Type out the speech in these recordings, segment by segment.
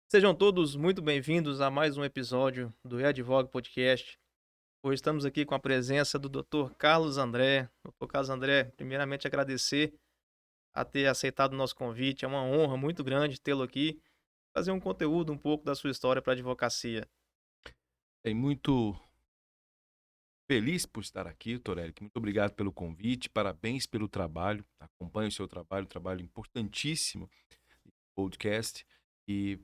Sejam todos muito bem-vindos a mais um episódio do Advogo Podcast. Hoje estamos aqui com a presença do Dr. Carlos André. Dr. Carlos André, primeiramente agradecer a ter aceitado o nosso convite. É uma honra muito grande tê-lo aqui, fazer um conteúdo um pouco da sua história para a advocacia. Muito feliz por estar aqui, doutor Eric. Muito obrigado pelo convite, parabéns pelo trabalho. Acompanho o seu trabalho, um trabalho importantíssimo, podcast. E,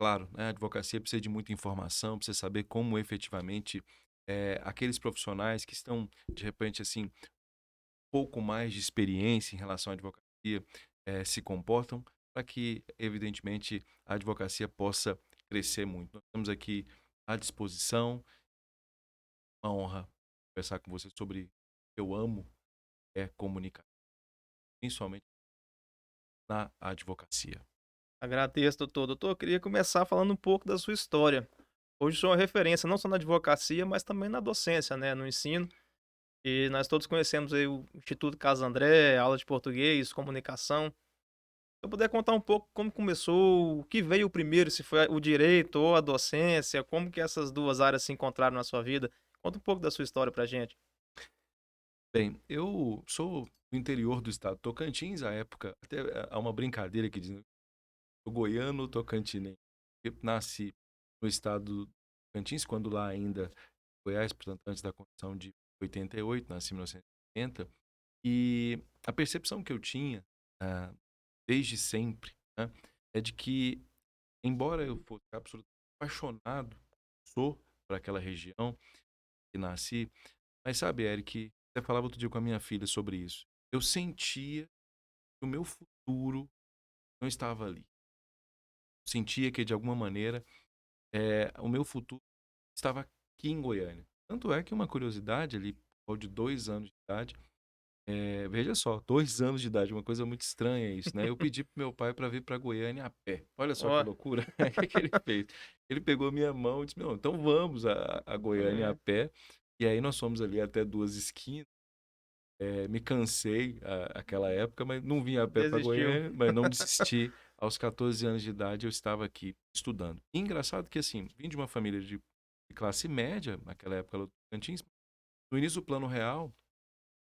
claro, né, a advocacia precisa de muita informação, precisa saber como efetivamente aqueles profissionais que estão, de repente, assim, um pouco mais de experiência em relação à advocacia se comportam, para que, evidentemente, a advocacia possa crescer muito. Nós estamos aqui à disposição. Uma honra conversar com você sobre o que eu amo, é comunicar, principalmente na advocacia. Agradeço, doutor. Doutor, eu queria começar falando um pouco da sua história. Hoje sou uma referência não só na advocacia, mas também na docência, né, no ensino. E nós todos conhecemos aí o Instituto Carlos André, aula de português, comunicação. Se eu puder contar um pouco como começou, o que veio primeiro, se foi o direito ou a docência, como que essas 2 áreas se encontraram na sua vida? Conta um pouco da sua história pra gente. Bem, eu sou do interior do estado de Tocantins, à época, até há uma brincadeira que diz, o goiano tocantinense. Eu nasci no estado do Tocantins, quando lá ainda Goiás, portanto, antes da Constituição de 88, nasci em 1980, e a percepção que eu tinha, ah, desde sempre, né, é de que, embora eu fosse absolutamente apaixonado, sou por aquela região que nasci. Mas sabe, Eric, até falava outro dia com a minha filha sobre isso. Eu sentia que o meu futuro não estava ali. Sentia que, de alguma maneira, o meu futuro estava aqui em Goiânia. Tanto é que uma curiosidade ali, de 2 anos de idade, veja só, 2 anos de idade, uma coisa muito estranha isso, né? Eu pedi pro meu pai para vir para Goiânia a pé. Olha só que Ó, loucura. O que que ele fez? Ele pegou minha mão e disse: "Não, então vamos a Goiânia a é, pé." E aí nós fomos ali até duas esquinas. Me cansei aquela época, mas não vim a pé para desistiu. Goiânia, mas não desisti. Aos 14 anos de idade eu estava aqui estudando. E engraçado que assim, vim de uma família de classe média, naquela época lá do Tocantins. No início do Plano Real,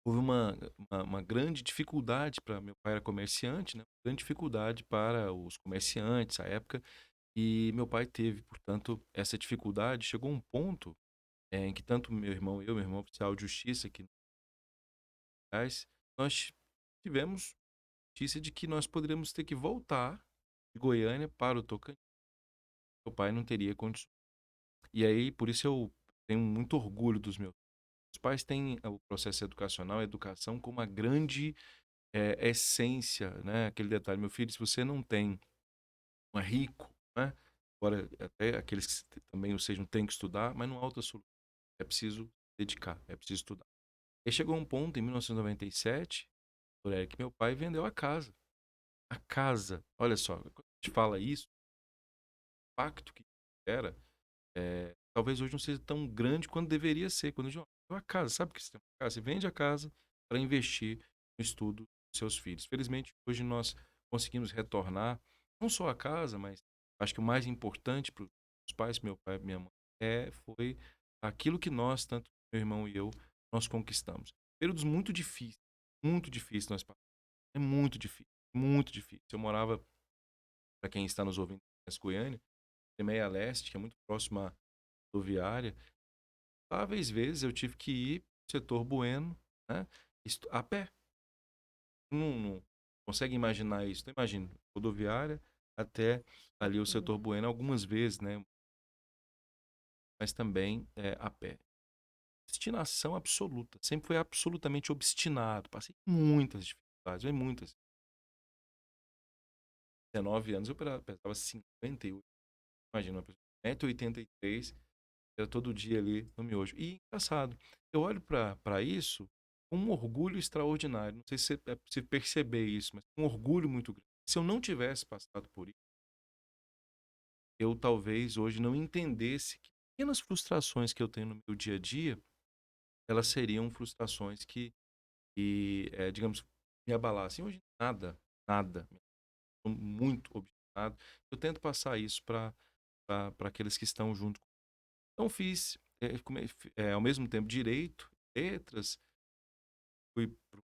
houve uma grande dificuldade para meu pai era comerciante, né? Grande dificuldade para os comerciantes à época. E meu pai teve, portanto, essa dificuldade. Chegou um ponto em que tanto meu irmão oficial de justiça, que aliás, nós tivemos notícia de que nós poderíamos ter que voltar de Goiânia para o Tocantins. Meu pai não teria condições. E aí, por isso eu tenho muito orgulho dos meus. Os pais têm o processo educacional, a educação como a grande essência, né? Aquele detalhe, meu filho, se você não tem, não é rico, né? Agora, até aqueles que também, ou seja, não têm que estudar, mas não há outra solução. É preciso dedicar, é preciso estudar. E chegou um ponto, em 1997, por aí, que meu pai vendeu a casa. A casa, olha só, quando a gente fala isso, o impacto que era, talvez hoje não seja tão grande quanto deveria ser. Quando a gente olha a casa, sabe o que você tem uma casa? Você vende a casa para investir no estudo dos seus filhos. Felizmente, hoje nós conseguimos retornar, não só a casa, mas acho que o mais importante para os pais, meu pai e minha mãe, foi aquilo que nós, tanto meu irmão e eu, nós conquistamos. Períodos muito difíceis nós passamos. É muito difícil, muito difícil. Eu morava, para quem está nos ouvindo, em Goiânia, Meia Leste, que é muito próximo à rodoviária. Talvez vezes eu tive que ir pro setor Bueno, né, a pé. Não consegue imaginar isso. Então, imagina, rodoviária até ali o setor Bueno, algumas vezes, né, mas também a pé. Obstinação absoluta. Sempre foi absolutamente obstinado. Passei muitas dificuldades, muitas. 19 anos eu pesava 58. Imagina, uma pessoa de 1,83 m, era todo dia ali no miojo. E engraçado, eu olho para isso com um orgulho extraordinário. Não sei se é possível perceber isso, mas um orgulho muito grande. Se eu não tivesse passado por isso, eu talvez hoje não entendesse que pequenas frustrações que eu tenho no meu dia a dia, elas seriam frustrações que digamos, me abalassem. Hoje nada, nada. Sou muito obstinado. Eu tento passar isso para aqueles que estão junto. Então fiz, ao mesmo tempo, direito, letras, fui para o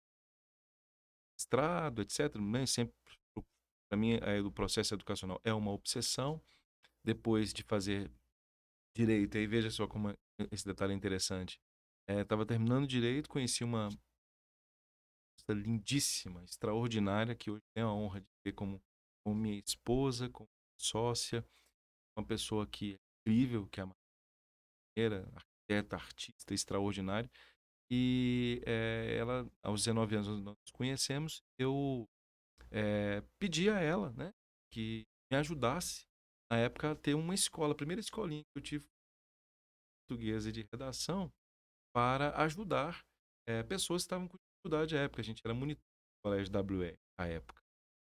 mestrado, etc. Nem sempre, para mim, o processo educacional é uma obsessão. Depois de fazer direito, aí veja só como esse detalhe é interessante. Estava terminando direito, conheci uma moça lindíssima, extraordinária, que hoje tenho a honra de ter como minha esposa, como sócia, uma pessoa que é incrível, que é a maneira, arquiteta, artista extraordinária. E ela, aos 19 anos, nós nos conhecemos. Eu pedi a ela, né, que me ajudasse, na época, a ter uma escola, a primeira escolinha que eu tive portuguesa e de redação, para ajudar pessoas que estavam com dificuldade à época. A gente era monitor do colégio WE à época.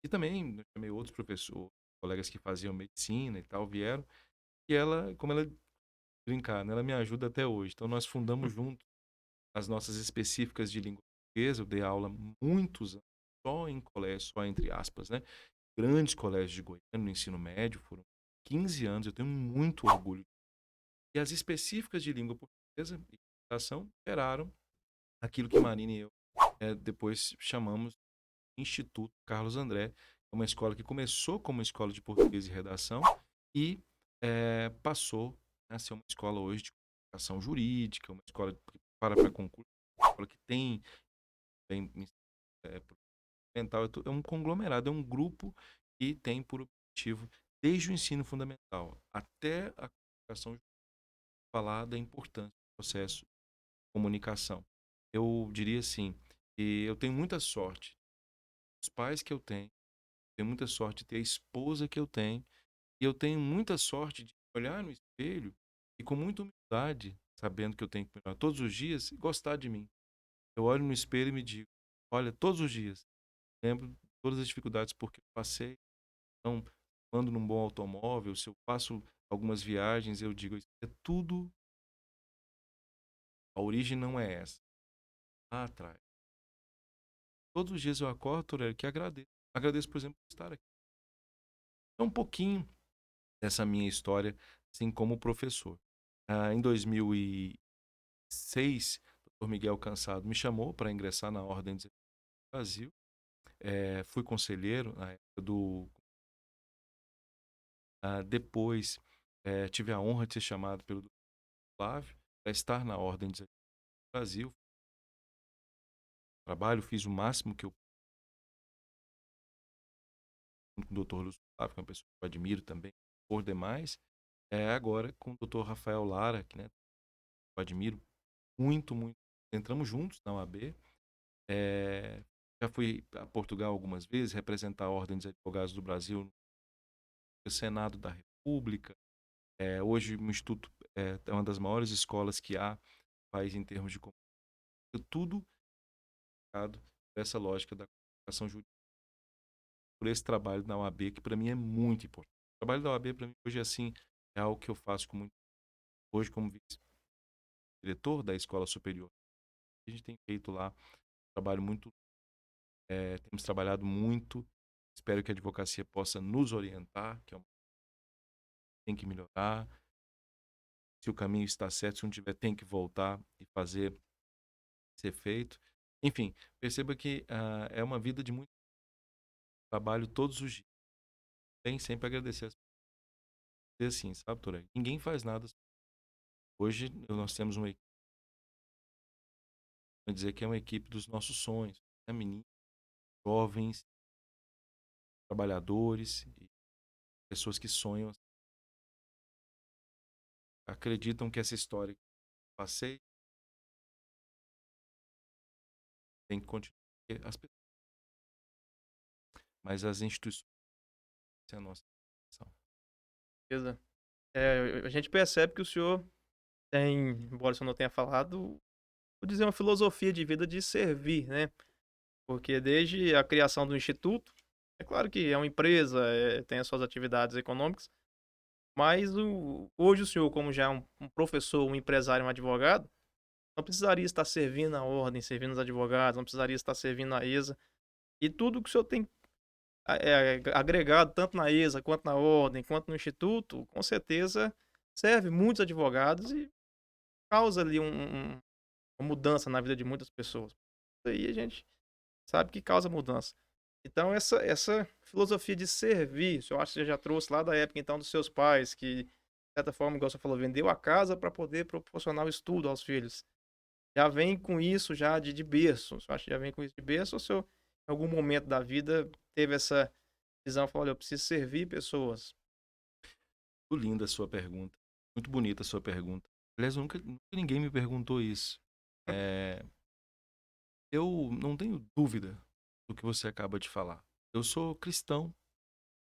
E também eu chamei outros professores, colegas que faziam medicina e tal, vieram. E ela, como ela brincar, né, ela me ajuda até hoje. Então nós fundamos juntos as nossas específicas de língua portuguesa. Eu dei aula muitos anos, só em colégio, só entre aspas, né? Grandes colégios de Goiânia, no ensino médio, foram 15 anos, eu tenho muito orgulho. E as específicas de língua portuguesa e comunicação geraram aquilo que Marina e eu depois chamamos de Instituto Carlos André, é uma escola que começou como uma escola de português e redação e passou a ser uma escola hoje de comunicação jurídica, uma escola que para concurso, uma escola que tem fundamental, é um conglomerado, é um grupo que tem por objetivo, desde o ensino fundamental até a comunicação, falar da importância do processo de comunicação. Eu diria assim, que eu tenho muita sorte, os pais que eu tenho muita sorte de ter a esposa que eu tenho, e eu tenho muita sorte de olhar no espelho e com muita humildade, sabendo que eu tenho que melhorar todos os dias, e gostar de mim. Eu olho no espelho e me digo, olha, todos os dias, lembro de todas as dificuldades porque eu passei. Então, ando num bom automóvel, se eu faço algumas viagens, eu digo, isso é tudo, a origem não é essa. Lá atrás. Todos os dias eu acordo, Torelli, que agradeço. Agradeço, por exemplo, por estar aqui. É um pouquinho dessa minha história, assim como professor. Em 2006, o Dr. Miguel Cansado me chamou para ingressar na Ordem dos Advogados do Brasil. Fui conselheiro na época do. Depois, tive a honra de ser chamado pelo Dr. Flávio para estar na Ordem dos Advogados do Brasil. Trabalho, fiz o máximo que eu com o Dr. Lúcio Flávio, que é uma pessoa que eu admiro também, por demais. Agora com o Dr. Rafael Lara, que, né, eu admiro muito, muito. Entramos juntos na OAB. Já fui a Portugal algumas vezes, representar a Ordem dos Advogados do Brasil no Senado da República. Hoje o Instituto é uma das maiores escolas que há no país em termos de comunicação. Tudo dessa lógica da comunicação jurídica, por esse trabalho na OAB, que para mim é muito importante. O trabalho da OAB para mim hoje assim, é algo que eu faço com muito. Hoje, como vice-diretor da Escola Superior, a gente tem feito lá um trabalho muito. Temos trabalhado muito. Espero que a advocacia possa nos orientar, que tem que melhorar. Se o caminho está certo, se não tiver, tem que voltar e fazer ser feito. Enfim, perceba que é uma vida de muito trabalho todos os dias. Tem sempre agradecer as pessoas. Assim, sabe, Toré? Ninguém faz nada. Hoje nós temos uma equipe, vou dizer que é uma equipe dos nossos sonhos, né? Meninos, jovens, trabalhadores e pessoas que sonham, acreditam que essa história que eu passei tem que continuar. As pessoas, mas as instituições é a nossa missão. Beleza. A gente percebe que o senhor tem, embora o senhor não tenha falado, vou dizer, uma filosofia de vida de servir, né? Porque desde a criação do instituto, é claro que é uma empresa, tem as suas atividades econômicas, mas hoje o senhor, como já é um professor, um empresário, um advogado, não precisaria estar servindo a ordem, servindo os advogados, não precisaria estar servindo a ESA. E tudo que o senhor tem agregado tanto na ESA, quanto na ordem, quanto no instituto, com certeza serve muitos advogados e causa ali uma mudança na vida de muitas pessoas. Isso aí a gente sabe que causa mudança. Então essa filosofia de serviço, eu acho que você já trouxe lá da época então dos seus pais, que de certa forma, igual você falou, vendeu a casa para poder proporcionar o estudo aos filhos. Já vem com isso já de berço, você acha que já vem com isso de berço ou o senhor em algum momento da vida teve essa visão, falou: "Olha, eu preciso servir pessoas"? Muito linda a sua pergunta. Muito bonita a sua pergunta. Aliás, nunca ninguém me perguntou isso. Eh, eu não tenho dúvida do que você acaba de falar. Eu sou cristão,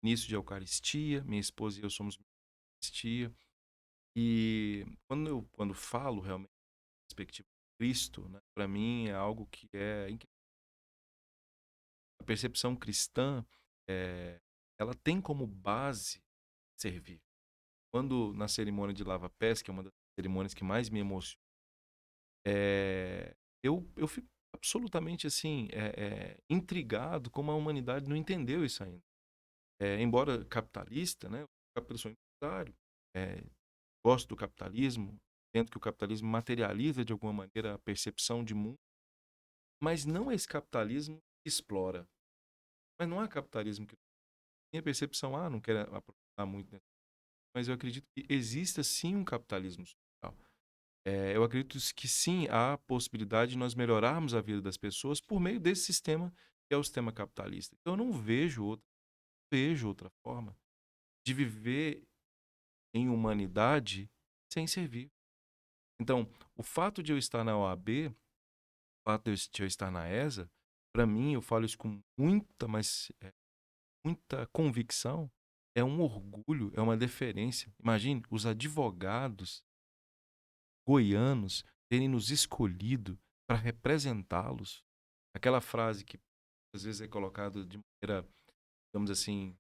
início de Eucaristia, minha esposa e eu somos da Eucaristia. E quando falo realmente da perspectiva de Cristo, né, para mim é algo que a percepção cristã, ela tem como base servir. Quando na cerimônia de lava-pés, que é uma das cerimônias que mais me emociona, eu fico absolutamente assim, intrigado como a humanidade não entendeu isso ainda. Embora capitalista, né, eu sou empresário, eh, gosto do capitalismo, entendo que o capitalismo materializa de alguma maneira a percepção de mundo, mas não é esse capitalismo que explora. Mas não há capitalismo que minha percepção, não quero aprofundar muito, né, mas eu acredito que exista sim um capitalismo social. Eu acredito que sim, há a possibilidade de nós melhorarmos a vida das pessoas por meio desse sistema que é o sistema capitalista. Então eu não vejo outra forma de viver em humanidade sem servir. Então, o fato de eu estar na OAB, o fato de eu estar na ESA, para mim, eu falo isso com muita convicção, é um orgulho, é uma deferência. Imagine os advogados goianos terem nos escolhido para representá-los. Aquela frase que às vezes é colocada de maneira, digamos assim,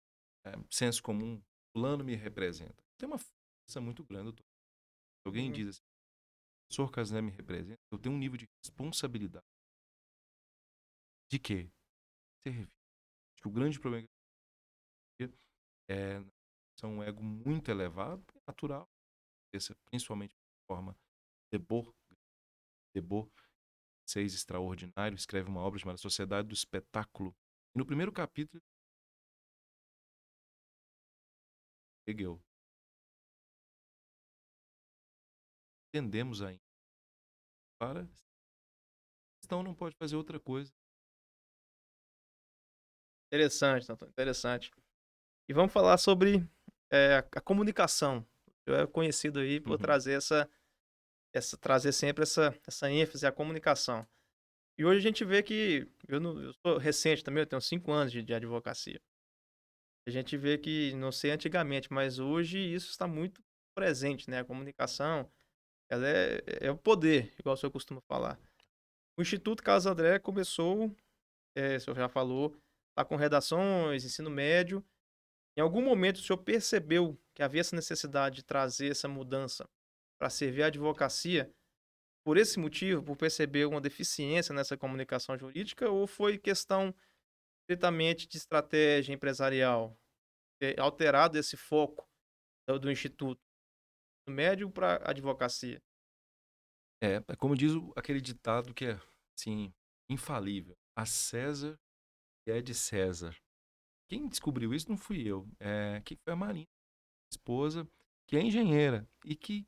senso comum, fulano me representa. Tem uma força muito grande, doutor. Alguém Uhum. diz assim, o senhor Casné me representa, eu tenho um nível de responsabilidade. De quê? Servir. Acho que o grande problema é um ego muito elevado, é natural, principalmente de forma Debord, Debord, seis extraordinário, escreve uma obra chamada Sociedade do Espetáculo. E no primeiro capítulo, Hegel, entendemos ainda para então não pode fazer outra coisa. Interessante, doutor, interessante. E vamos falar sobre, a comunicação. Eu é conhecido aí por Uhum. trazer trazer sempre essa ênfase à comunicação. E hoje a gente vê que eu sou recente também, eu tenho 5 anos de advocacia. A gente vê que, não sei antigamente, mas hoje isso está muito presente, né, a comunicação, ela é o poder, igual o senhor costuma falar. O Instituto Carlos André começou, o senhor já falou, tá com redações, ensino médio. Em algum momento o senhor percebeu que havia essa necessidade de trazer essa mudança para servir a advocacia, por esse motivo, por perceber uma deficiência nessa comunicação jurídica, ou foi questão estritamente de estratégia empresarial? Ter alterado esse foco do instituto, do médio para advocacia? É como diz aquele ditado que é, assim, infalível. A César que é de César. Quem descobriu isso não fui eu. Quem foi a Marina, esposa, que é engenheira e que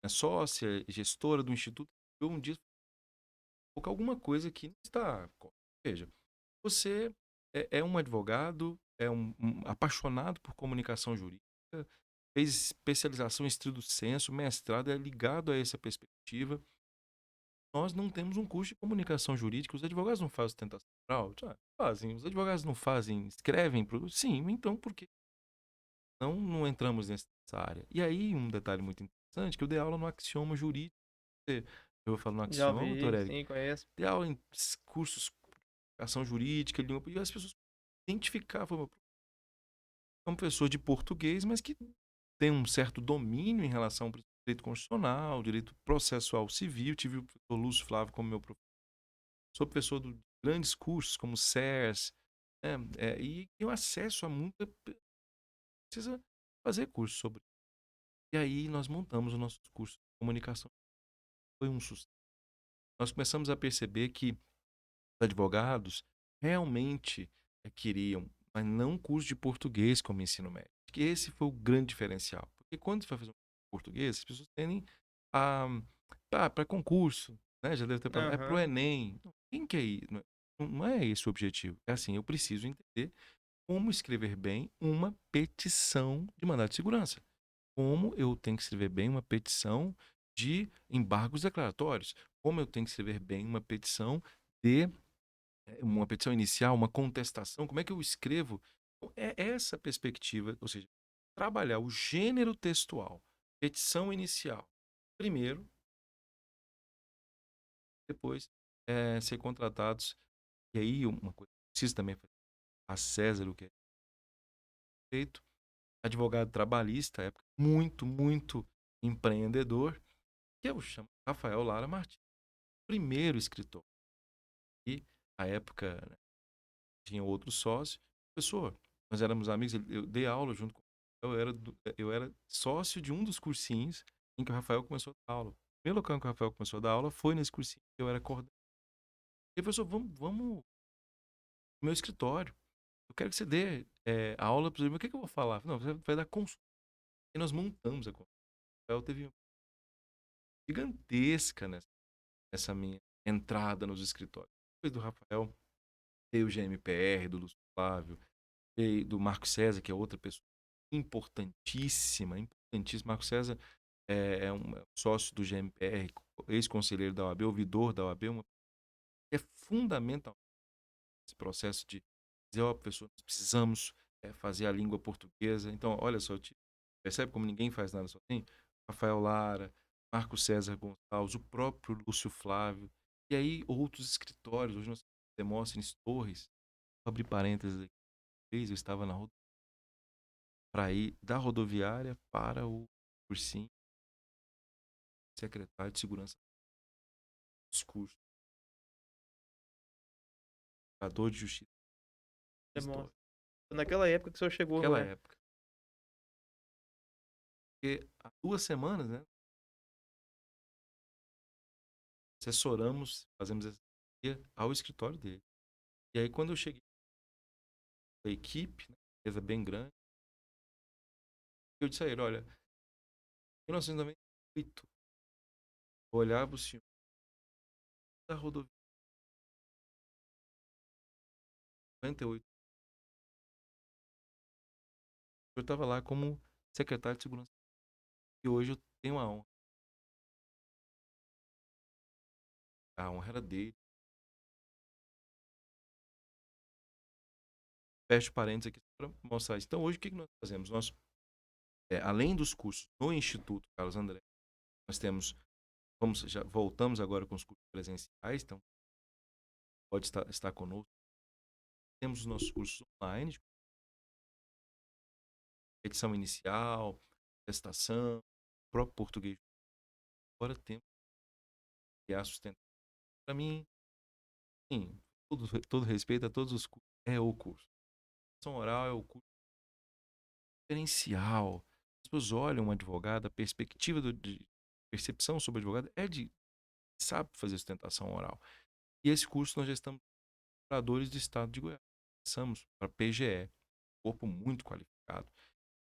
é sócia, gestora do instituto. Eu um dia colocar alguma coisa que não está. Veja, você é um advogado, é um apaixonado por comunicação jurídica, fez especialização em estrito senso, mestrado, é ligado a essa perspectiva. Nós não temos um curso de comunicação jurídica, os advogados não fazem tentação oral? Fazem. Os advogados não fazem, escrevem? Sim, então por que não entramos nessa área? E aí, um detalhe muito interessante, que eu dei aula no axioma jurídico. Eu falo no Já axioma, doutor ouvi, Eric, sim, conheço. dei aula em cursos de ação jurídica, língua, e as pessoas identificavam é um professor de português, mas que tem um certo domínio em relação ao direito constitucional, direito processual civil. Tive o professor Lúcio Flávio como meu professor. Sou professor de grandes cursos como CERS, e o acesso a muita precisa fazer curso sobre. E aí nós montamos o nosso curso de comunicação. Foi um sucesso. Nós começamos a perceber que os advogados realmente queriam, mas não um curso de português como ensino médio. Acho que esse foi o grande diferencial. Porque quando você vai fazer um curso de português, as pessoas tendem a para concurso, né? Já deve ter falado, é pro Aham. Enem. Quem quer ir? Não é esse o objetivo. É assim, eu preciso entender como escrever bem uma petição de mandado de segurança. Como eu tenho que escrever bem uma petição de embargos declaratórios. Como eu tenho que escrever bem uma petição de uma petição inicial, uma contestação. Como é que eu escrevo? Então, é essa perspectiva, ou seja, trabalhar o gênero textual, petição inicial, primeiro, depois ser contratados. E aí, uma coisa que precisa também fazer a César o que é feito, advogado trabalhista, época muito, muito empreendedor, que eu chamo Rafael Lara Martins, primeiro escritor. E, à época, né, tinha outro sócio. Pessoa, nós éramos amigos, eu dei aula junto com eu era sócio de um dos cursinhos em que o Rafael começou a dar aula. O primeiro local em que o Rafael começou a dar aula foi nesse cursinho que eu era coordenador. E ele falou assim, vamos no meu escritório. Eu quero que você dê a aula para os o que eu vou falar? Não, você vai dar consulta. E nós montamos a consulta. O Rafael teve uma gigantesca nessa minha entrada nos escritórios. Depois do Rafael, veio o GMPR, do Lúcio Flávio, veio do Marco César, que é outra pessoa importantíssima, importantíssima. Marco César é um sócio do GMPR, ex-conselheiro da OAB, ouvidor da OAB, é fundamental esse processo de dizer, ó, pessoal, nós precisamos fazer a língua portuguesa. Então, olha só, percebe como ninguém faz nada sozinho? Rafael Lara, Marco César Gonçalves, o próprio Lúcio Flávio, e aí outros escritórios. Hoje nós temos Demóstenes Torres, vou abrir parênteses aqui, eu estava na para ir da rodoviária para o cursinho, secretário de segurança dos cursos, procurador de justiça, Demonstra. história. Naquela época que o senhor chegou, Naquela né? época. Porque há 2 semanas, né, assessoramos, fazemos assessoria ao escritório dele. E aí, quando eu cheguei, a equipe, né, empresa bem grande, eu disse a ele, olha, em 1998, eu olhava o senhor da rodovia, 98, eu estava lá como secretário de segurança. E hoje eu tenho a honra era dele. Fecho parênteses aqui para mostrar isso. Então, hoje, o que nós fazemos? Nós, além dos cursos no Instituto Carlos André, nós temos, já voltamos agora com os cursos presenciais, então pode estar conosco. Temos os nossos cursos online, de edição inicial, testação, próprio português. Agora temos que a sustentação. Para mim, sim, todo respeito a todos os cursos, é o curso. A educação oral é o curso diferencial. As pessoas olham um advogado, a perspectiva de percepção sobre o advogado é de sabe fazer sustentação oral. E esse curso nós já estamos operadores do estado de Goiás. Passamos para PGE, corpo muito qualificado.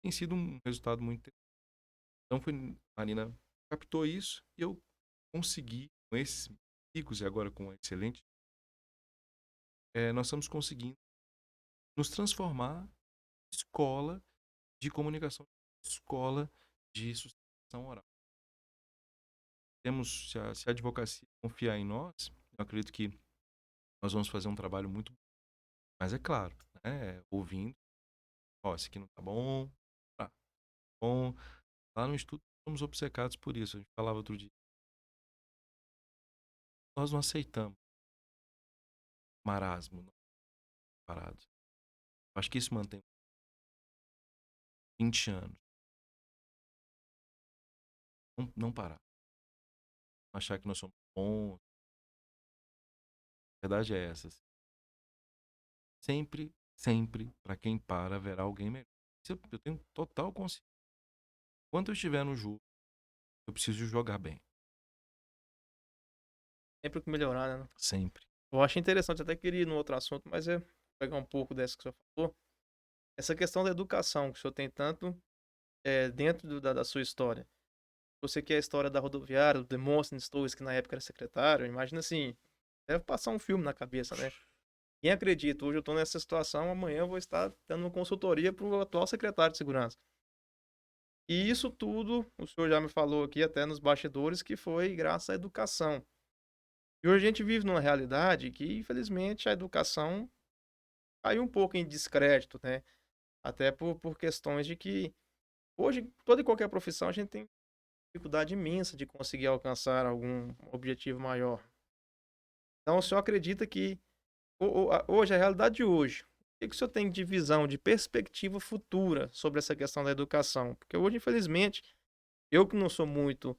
Tem sido um resultado muito interessante. Então, a Marina captou isso e eu consegui, com esses amigos e agora com excelente, nós estamos conseguindo nos transformar em escola de comunicação, escola de sustentação oral. Temos, se a advocacia confiar em nós, eu acredito que nós vamos fazer um trabalho muito bom. Mas é claro, né, ouvindo, ó, isso aqui não tá bom, tá bom. Lá no estudo somos obcecados por isso. A gente falava outro dia. Nós não aceitamos marasmo, não, parados. Acho que isso mantém 20 anos. Não parar. Não achar que nós somos bons. A verdade é essa. Sempre sempre, para quem para, haverá alguém melhor. Isso eu tenho total consciência. Enquanto eu estiver no jogo, eu preciso jogar bem. Sempre que melhorar, né? Sempre. Eu acho interessante, até queria ir no outro assunto, mas é pegar um pouco dessa que o senhor falou. Essa questão da educação, que o senhor tem tanto dentro da sua história. Você que é a história da rodoviária, do Demóstenes Torres, que na época era secretário, imagina assim, deve passar um filme na cabeça, né? Quem acredita, hoje eu estou nessa situação, amanhã eu vou estar dando uma consultoria para o atual secretário de segurança. E isso tudo, o senhor já me falou aqui até nos bastidores, que foi graças à educação. E hoje a gente vive numa realidade que, infelizmente, a educação caiu um pouco em descrédito, né? Até por questões de que hoje, toda e qualquer profissão, a gente tem dificuldade imensa de conseguir alcançar algum objetivo maior. Então, o senhor acredita que hoje, a realidade de hoje, o que o senhor tem de visão, de perspectiva futura sobre essa questão da educação? Porque hoje, infelizmente, eu que não sou muito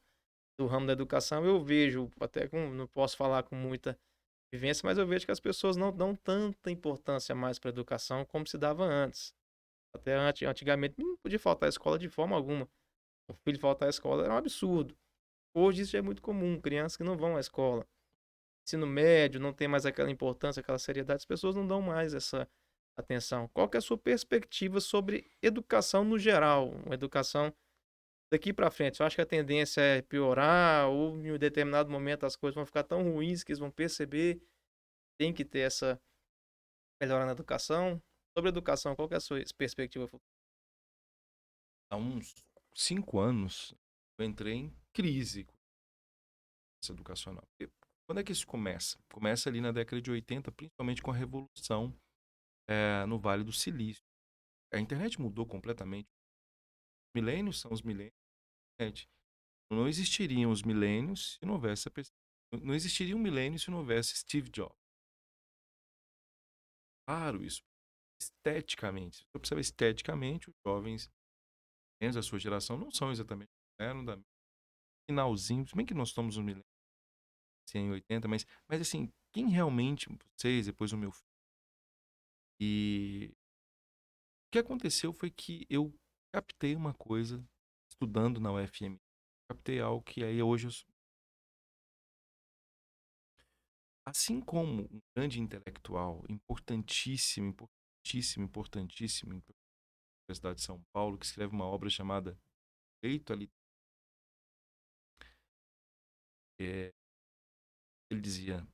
do ramo da educação, eu vejo, até com, não posso falar com muita vivência, mas eu vejo que as pessoas não dão tanta importância mais para a educação como se dava antes. Até antigamente não podia faltar à escola de forma alguma. O filho faltar à escola era um absurdo. Hoje isso já é muito comum, crianças que não vão à escola. Ensino médio não tem mais aquela importância, aquela seriedade, as pessoas não dão mais essa atenção. Qual que é a sua perspectiva sobre educação no geral? Uma educação daqui para frente. Você acha que a tendência é piorar ou em um determinado momento as coisas vão ficar tão ruins que eles vão perceber que tem que ter essa melhora na educação? Sobre educação, qual que é a sua perspectiva futura? Há uns 5 anos, eu entrei em crise com essa educacional. Porque quando é que isso começa? Começa ali na década de 80, principalmente com a revolução no Vale do Silício. A internet mudou completamente. Milênios são os milênios da internet. Não existiriam os milênios se não houvesse não existiria um milênio se não houvesse Steve Jobs. Claro, isso. Esteticamente. Se você observa esteticamente, os jovens, menos da sua geração, não são exatamente eram da finalzinho, se bem que nós estamos no milênio, assim, em 80, mas assim, quem realmente, vocês, depois o meu filho, e o que aconteceu foi que eu captei uma coisa, estudando na UFM, captei algo que aí hoje, assim como um grande intelectual, importantíssimo, importantíssimo, importantíssimo, da Universidade de São Paulo, que escreve uma obra chamada Direito à Literatura, ele dizia, no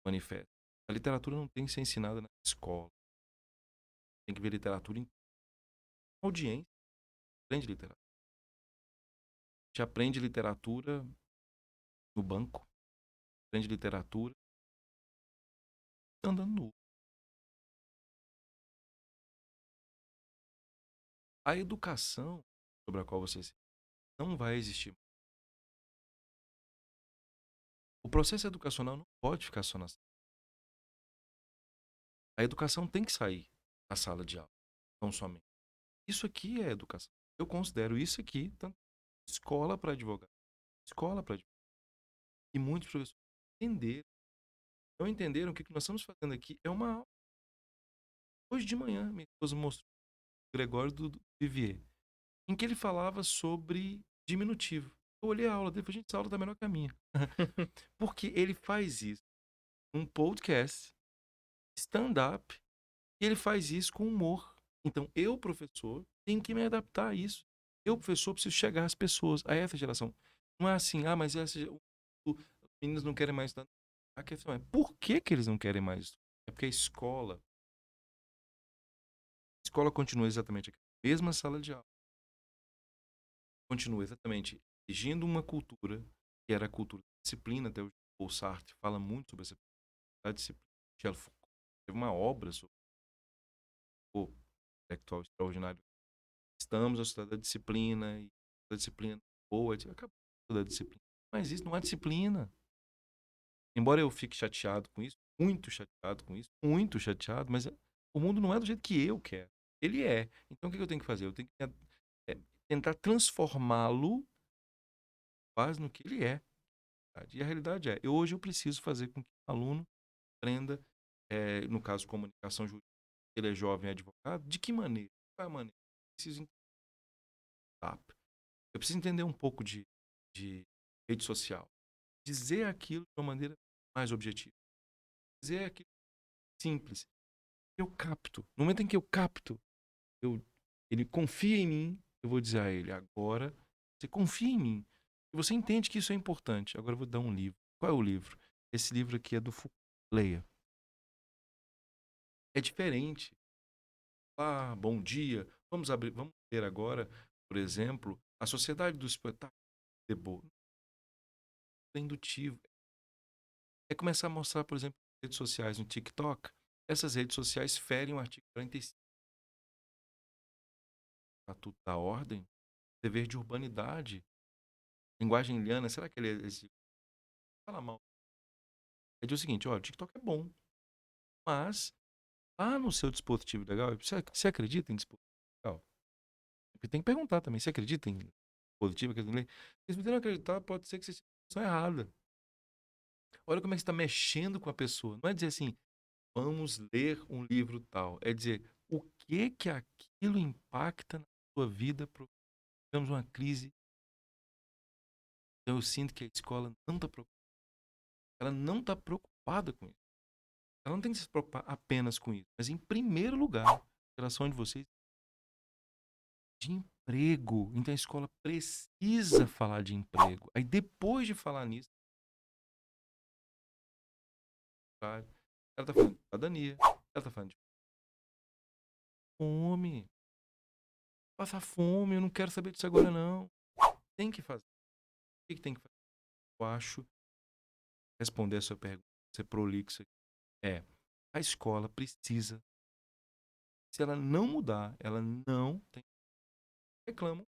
manifesto, a literatura não tem que ser ensinada na escola, tem que ver literatura em audiência, aprende literatura. A gente aprende literatura no banco, aprende literatura andando nu. A educação sobre a qual você se não vai existir. O processo educacional não pode ficar só na sala. A educação tem que sair da sala de aula, não somente. Isso aqui é educação. Eu considero isso aqui tanto escola para advogar, escola para advogar. E muitos professores entenderam, não entenderam que o que nós estamos fazendo aqui é uma aula. Hoje de manhã, minha esposa mostrou o Gregório do Vivier, em que ele falava sobre diminutivo. Eu olhei a aula dele e falei, gente, essa aula tá melhor que a minha. Porque ele faz isso num podcast, stand-up, e ele faz isso com humor. Então, eu, professor, tenho que me adaptar a isso. Eu, professor, preciso chegar às pessoas, a essa geração. Não é assim, mas os meninos não querem mais estudar. A questão é, por que, que eles não querem mais estudar? É porque a escola continua exatamente aqui. Mesma sala de aula. Continua exatamente exigindo uma cultura, que era a cultura da disciplina, até o Paul Sartre fala muito sobre essa disciplina. Michel Foucault teve uma obra sobre o intelectual extraordinário. Estamos a estudar da disciplina, e a disciplina boa, acabou da disciplina. Mas isso não é disciplina. Embora eu fique chateado com isso, muito chateado com isso, muito chateado, mas o mundo não é do jeito que eu quero. Ele é. Então o que eu tenho que fazer? Eu tenho que tentar transformá-lo quase no que ele é. E a realidade é, hoje eu preciso fazer com que o aluno aprenda, no caso, comunicação jurídica, ele é jovem advogado, de que maneira? Qual é a maneira? Eu preciso entender, eu preciso entender um pouco de rede social. Dizer aquilo de uma maneira mais objetiva. Dizer aquilo simples. Eu capto. No momento em que eu capto, ele confia em mim, eu vou dizer a ele, agora, você confia em mim. E você entende que isso é importante. Agora eu vou dar um livro. Qual é o livro? Esse livro aqui é do Foucault. Leia. É diferente. Ah, bom dia. Vamos ler agora, por exemplo, A Sociedade do Espetáculo de Debo. É indutivo. É começar a mostrar, por exemplo, redes sociais no TikTok. Essas redes sociais ferem o artigo 45 do Estatuto da Ordem, dever de urbanidade, linguagem liana. Será que ele é esse? Fala mal. É dizer o seguinte, olha, o TikTok é bom, mas tá no seu dispositivo legal. Você acredita em dispositivo legal? Porque tem que perguntar também, você acredita em dispositivo? Se você não acreditar, pode ser que você esteja na posição errada. Olha como é que você está mexendo com a pessoa. Não é dizer assim, vamos ler um livro tal. É dizer, o que aquilo impacta na sua vida? Temos uma crise. Eu sinto que a escola não está preocupada. Ela não está preocupada com isso. Ela não tem que se preocupar apenas com isso. Mas, em primeiro lugar, a geração de vocês de emprego. Então, a escola precisa falar de emprego. Aí, depois de falar nisso, ela está falando de cidadania. Ela está falando de fome. Passar fome, eu não quero saber disso agora, não. Tem que fazer. O que tem que fazer? Eu acho, responder a sua pergunta, ser prolixo aqui, a escola precisa, se ela não mudar, ela não tem. Reclamam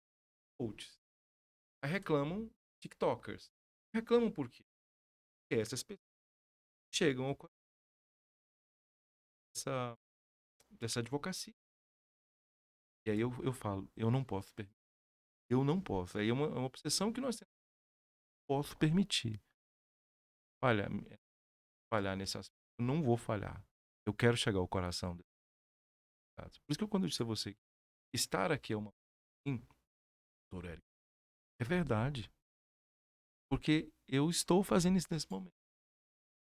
coaches. Aí reclamam TikTokers. Reclamam por quê? Porque essas pessoas chegam com dessa advocacia. E aí eu falo, eu não posso permitir. Eu não posso. Aí é uma obsessão que nós temos. Posso permitir. Falhar, falhar nesse aspecto. Eu não vou falhar. Eu quero chegar ao coração dele. Por isso que quando eu disse a você, estar aqui é uma. Sim, doutor Érico, é verdade. Porque eu estou fazendo isso nesse momento.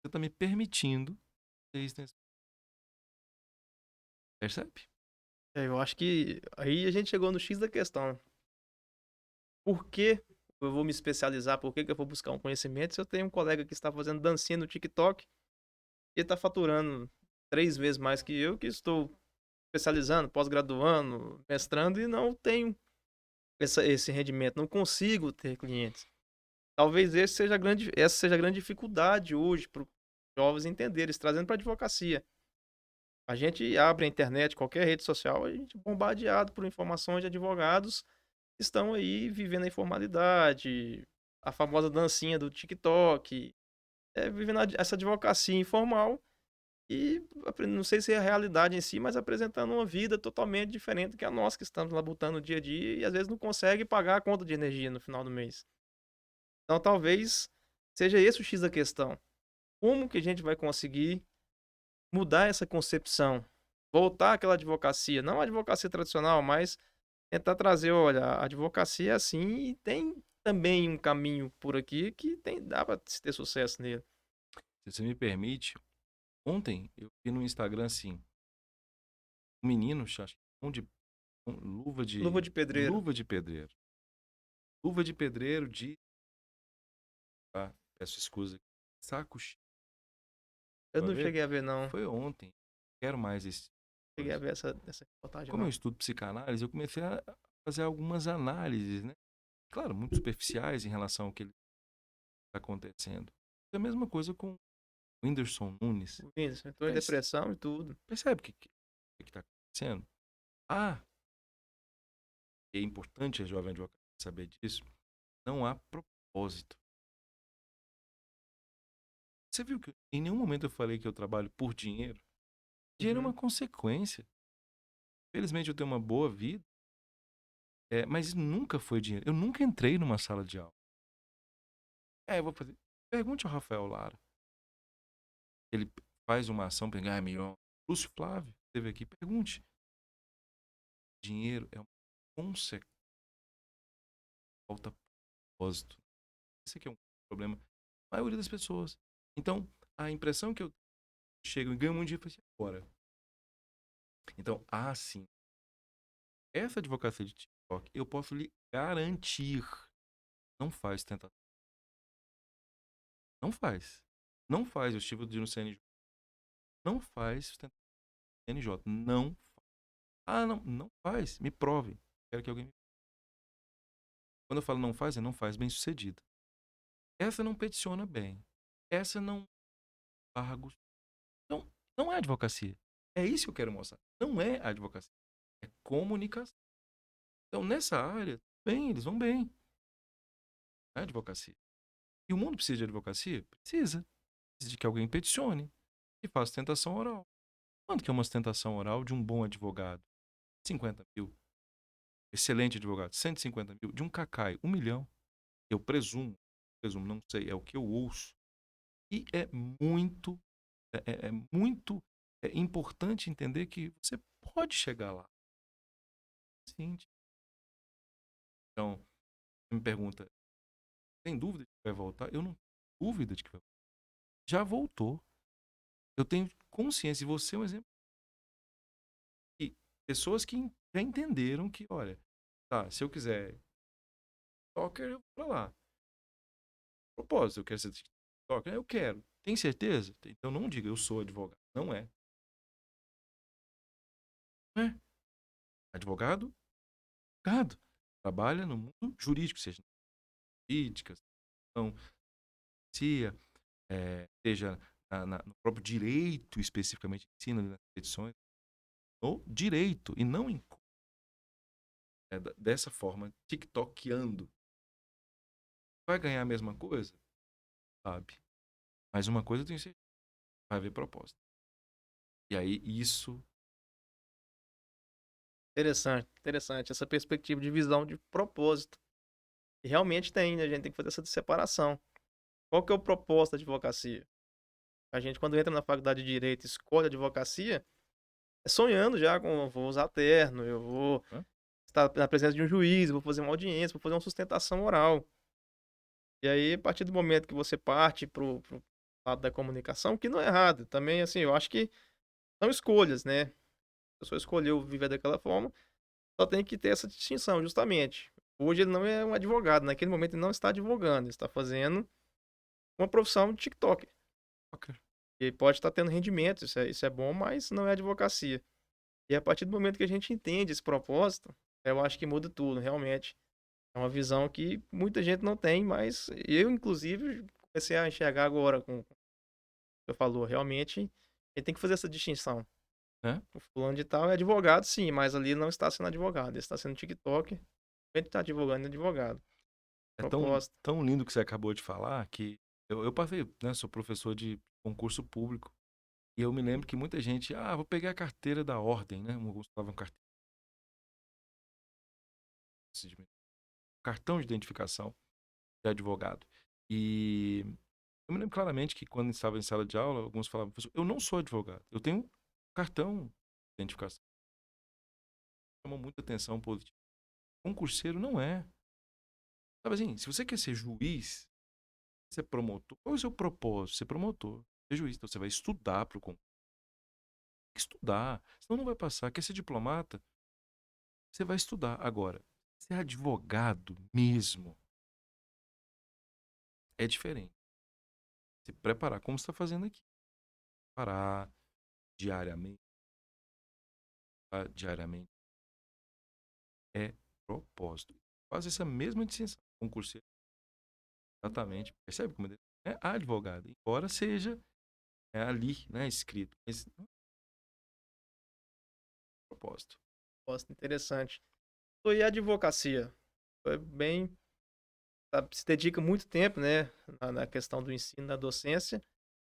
Você está me permitindo fazer isso nesse momento. Percebe? Eu acho que aí a gente chegou no X da questão. Por que eu vou me especializar? Por que eu vou buscar um conhecimento se eu tenho um colega que está fazendo dancinha no TikTok e está faturando 3 vezes mais que eu, que estou especializando, pós-graduando, mestrando e não tenho esse rendimento, não consigo ter clientes. Talvez essa seja a grande dificuldade hoje para os jovens entenderem, eles trazendo para a advocacia. A gente abre a internet, qualquer rede social, a gente é bombardeado por informações de advogados que estão aí vivendo a informalidade, a famosa dancinha do TikTok, vivendo essa advocacia informal e não sei se é a realidade em si, mas apresentando uma vida totalmente diferente que a nossa que estamos labutando no dia a dia e às vezes não consegue pagar a conta de energia no final do mês. Então talvez seja esse o X da questão. Como que a gente vai conseguir mudar essa concepção? Voltar àquela advocacia, não a advocacia tradicional, mas tentar trazer, olha, a advocacia é assim e tem também um caminho por aqui que dá para se ter sucesso nele. Se você me permite, ontem eu vi no Instagram assim, um menino, acho que luva Luva de de pedreiro. luva de pedreiro. Luva de pedreiro de peço escusa. Saco cheio. Eu Vai não ver? cheguei a ver não, Foi ontem. Quero mais esse tipo de cheguei a coisa. ver essa reportagem Como eu não. estudo psicanálise, eu comecei a fazer algumas análises, né? Claro, muito superficiais em relação ao que está acontecendo. É a mesma coisa com o Whindersson Nunes. O Vinícius entrou em Mas depressão e tudo. percebe o que está acontecendo? Ah, é importante a jovem advogada saber disso. Não há propósito. Você viu que em nenhum momento eu falei que eu trabalho por dinheiro? Dinheiro é uma Uhum. consequência. Felizmente eu tenho uma boa vida, mas nunca foi dinheiro. Eu nunca entrei numa sala de aula. Eu vou fazer. Pergunte ao Rafael Lara. Ele faz uma ação para ganhar milhão. Lúcio Flávio. esteve aqui, pergunte. Dinheiro é uma consequência, falta propósito. Esse aqui é um problema. A maioria das pessoas. Então, a impressão que eu chego e ganho muito dinheiro, eu falo assim, agora. Então, sim. Essa advocacia de TikTok, eu posso lhe garantir, não faz tentativa. Não faz. Não faz. Eu estive no CNJ. Não faz sustentação no CNJ. Não. Não. Não faz. Me prove. Quero que alguém me... Quando eu falo não faz, é não faz bem sucedido. Essa não peticiona bem. Essa não paga. Não, não é advocacia. É isso que eu quero mostrar. Não é advocacia. É comunicação. Então, nessa área, bem, eles vão bem. Não é advocacia. E o mundo precisa de advocacia? Precisa. Precisa de que alguém peticione e faça tentação oral. Quanto que é uma tentação oral de um bom advogado? 50 mil. Excelente advogado. 150 mil. De um cacai, 1 milhão. Eu presumo, não sei, é o que eu ouço. E é muito, muito importante entender que você pode chegar lá. Sim. Então, você me pergunta, tem dúvida de que vai voltar? Eu não tenho dúvida de que vai voltar. Já voltou. Eu tenho consciência, e você é um exemplo. E pessoas que já entenderam que, olha, tá, se eu quiser TikToker, eu vou pra lá. Propósito, eu quero ser TikToker? Eu quero. Tem certeza? Então não diga, eu sou advogado. Não é. Não é. Advogado? Advogado. Trabalha no mundo jurídico, seja jurídica, não, CIA, seja no próprio direito, especificamente, ensina nas petições, no direito, e não em dessa forma, TikTokando. Vai ganhar a mesma coisa? Sabe. Mas uma coisa eu tenho certeza, vai haver proposta. E aí isso Interessante, interessante. Essa perspectiva de visão de propósito. E realmente tem, né? A gente tem que fazer essa separação. Qual que é o propósito da advocacia? A gente, quando entra na faculdade de Direito e escolhe a advocacia, é sonhando já com, vou usar terno, eu vou hã? estar na presença de um juiz, vou fazer uma audiência, vou fazer uma sustentação oral. E aí, a partir do momento que você parte pro lado da comunicação, que não é errado, também, assim, eu acho que são escolhas, né? A pessoa escolheu viver daquela forma, só tem que ter essa distinção, justamente. Hoje ele não é um advogado, naquele momento ele não está advogando, ele está fazendo uma profissão de TikToker. Ok. E pode estar tendo rendimento, isso é bom, mas não é advocacia. E a partir do momento que a gente entende esse propósito, eu acho que muda tudo, realmente. É uma visão que muita gente não tem, mas eu, inclusive, comecei a enxergar agora com o que você falou. Realmente, ele tem que fazer essa distinção. Né? O fulano de tal é advogado, sim, mas ali não está sendo advogado, ele está sendo TikTok, ele está advogando é advogado. É tão, Proposta. tão lindo que você acabou de falar que eu passei, né? Sou professor de concurso público. E eu me lembro que muita gente, vou pegar a carteira da ordem, né? Alguns falavam cartão de identificação de advogado. E eu me lembro claramente que quando estava em sala de aula, alguns falavam, professor, eu não sou advogado, eu tenho cartão de identificação. Chamou muita atenção positiva. Concurseiro não é. Sabe assim, se você quer ser juiz, ser promotor, qual é o seu propósito? Ser promotor, ser juiz. Então você vai estudar para o concurso. Tem que estudar, senão não vai passar. Quer ser diplomata? Você vai estudar. Agora, ser advogado mesmo é diferente. Se preparar, como você está fazendo aqui. Parar diariamente, diariamente. É propósito. Faz essa mesma distinção. Concurseiro, exatamente. Percebe como é advogado, embora seja ali, né, escrito. Mas não é propósito. Proposta interessante. E a advocacia? Foi bem, se dedica muito tempo, né, na questão do ensino, da docência,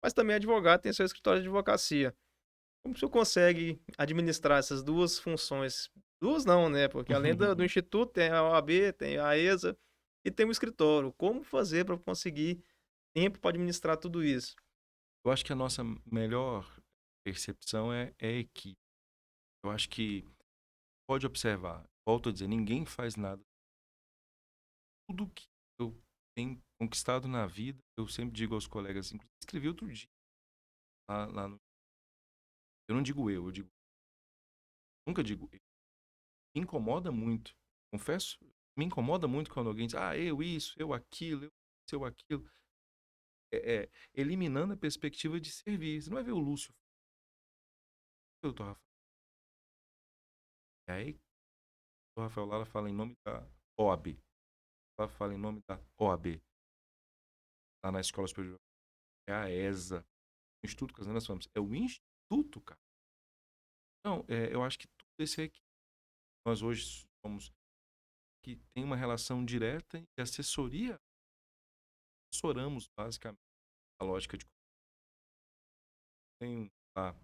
mas também é advogado, tem seu escritório de advocacia. Como o senhor consegue administrar essas 2 funções? 2 não, né, porque além do instituto tem a OAB, tem a ESA e tem o escritório. Como fazer para conseguir tempo para administrar tudo isso? Eu acho que a nossa melhor percepção é a equipe. Eu acho que pode observar, volto a dizer, ninguém faz nada. Tudo que eu tenho conquistado na vida, eu sempre digo aos colegas, inclusive escrevi outro dia lá no. Eu não digo eu digo, nunca digo eu. Me incomoda muito, confesso, me incomoda muito quando alguém diz, eu isso, eu aquilo, eu isso, eu aquilo. Eliminando a perspectiva de servir. Você não vai ver o Lúcio, doutor Rafael. E aí, o Rafael Lara fala em nome da OAB. Ela fala em nome da OAB, lá na Escola Superior. É a ESA, o Instituto Casando das Famílias. É o Instituto, cara. Então, eu acho que tudo isso é que nós hoje somos, que tem uma relação direta e assessoria, assessoramos basicamente a lógica de tem a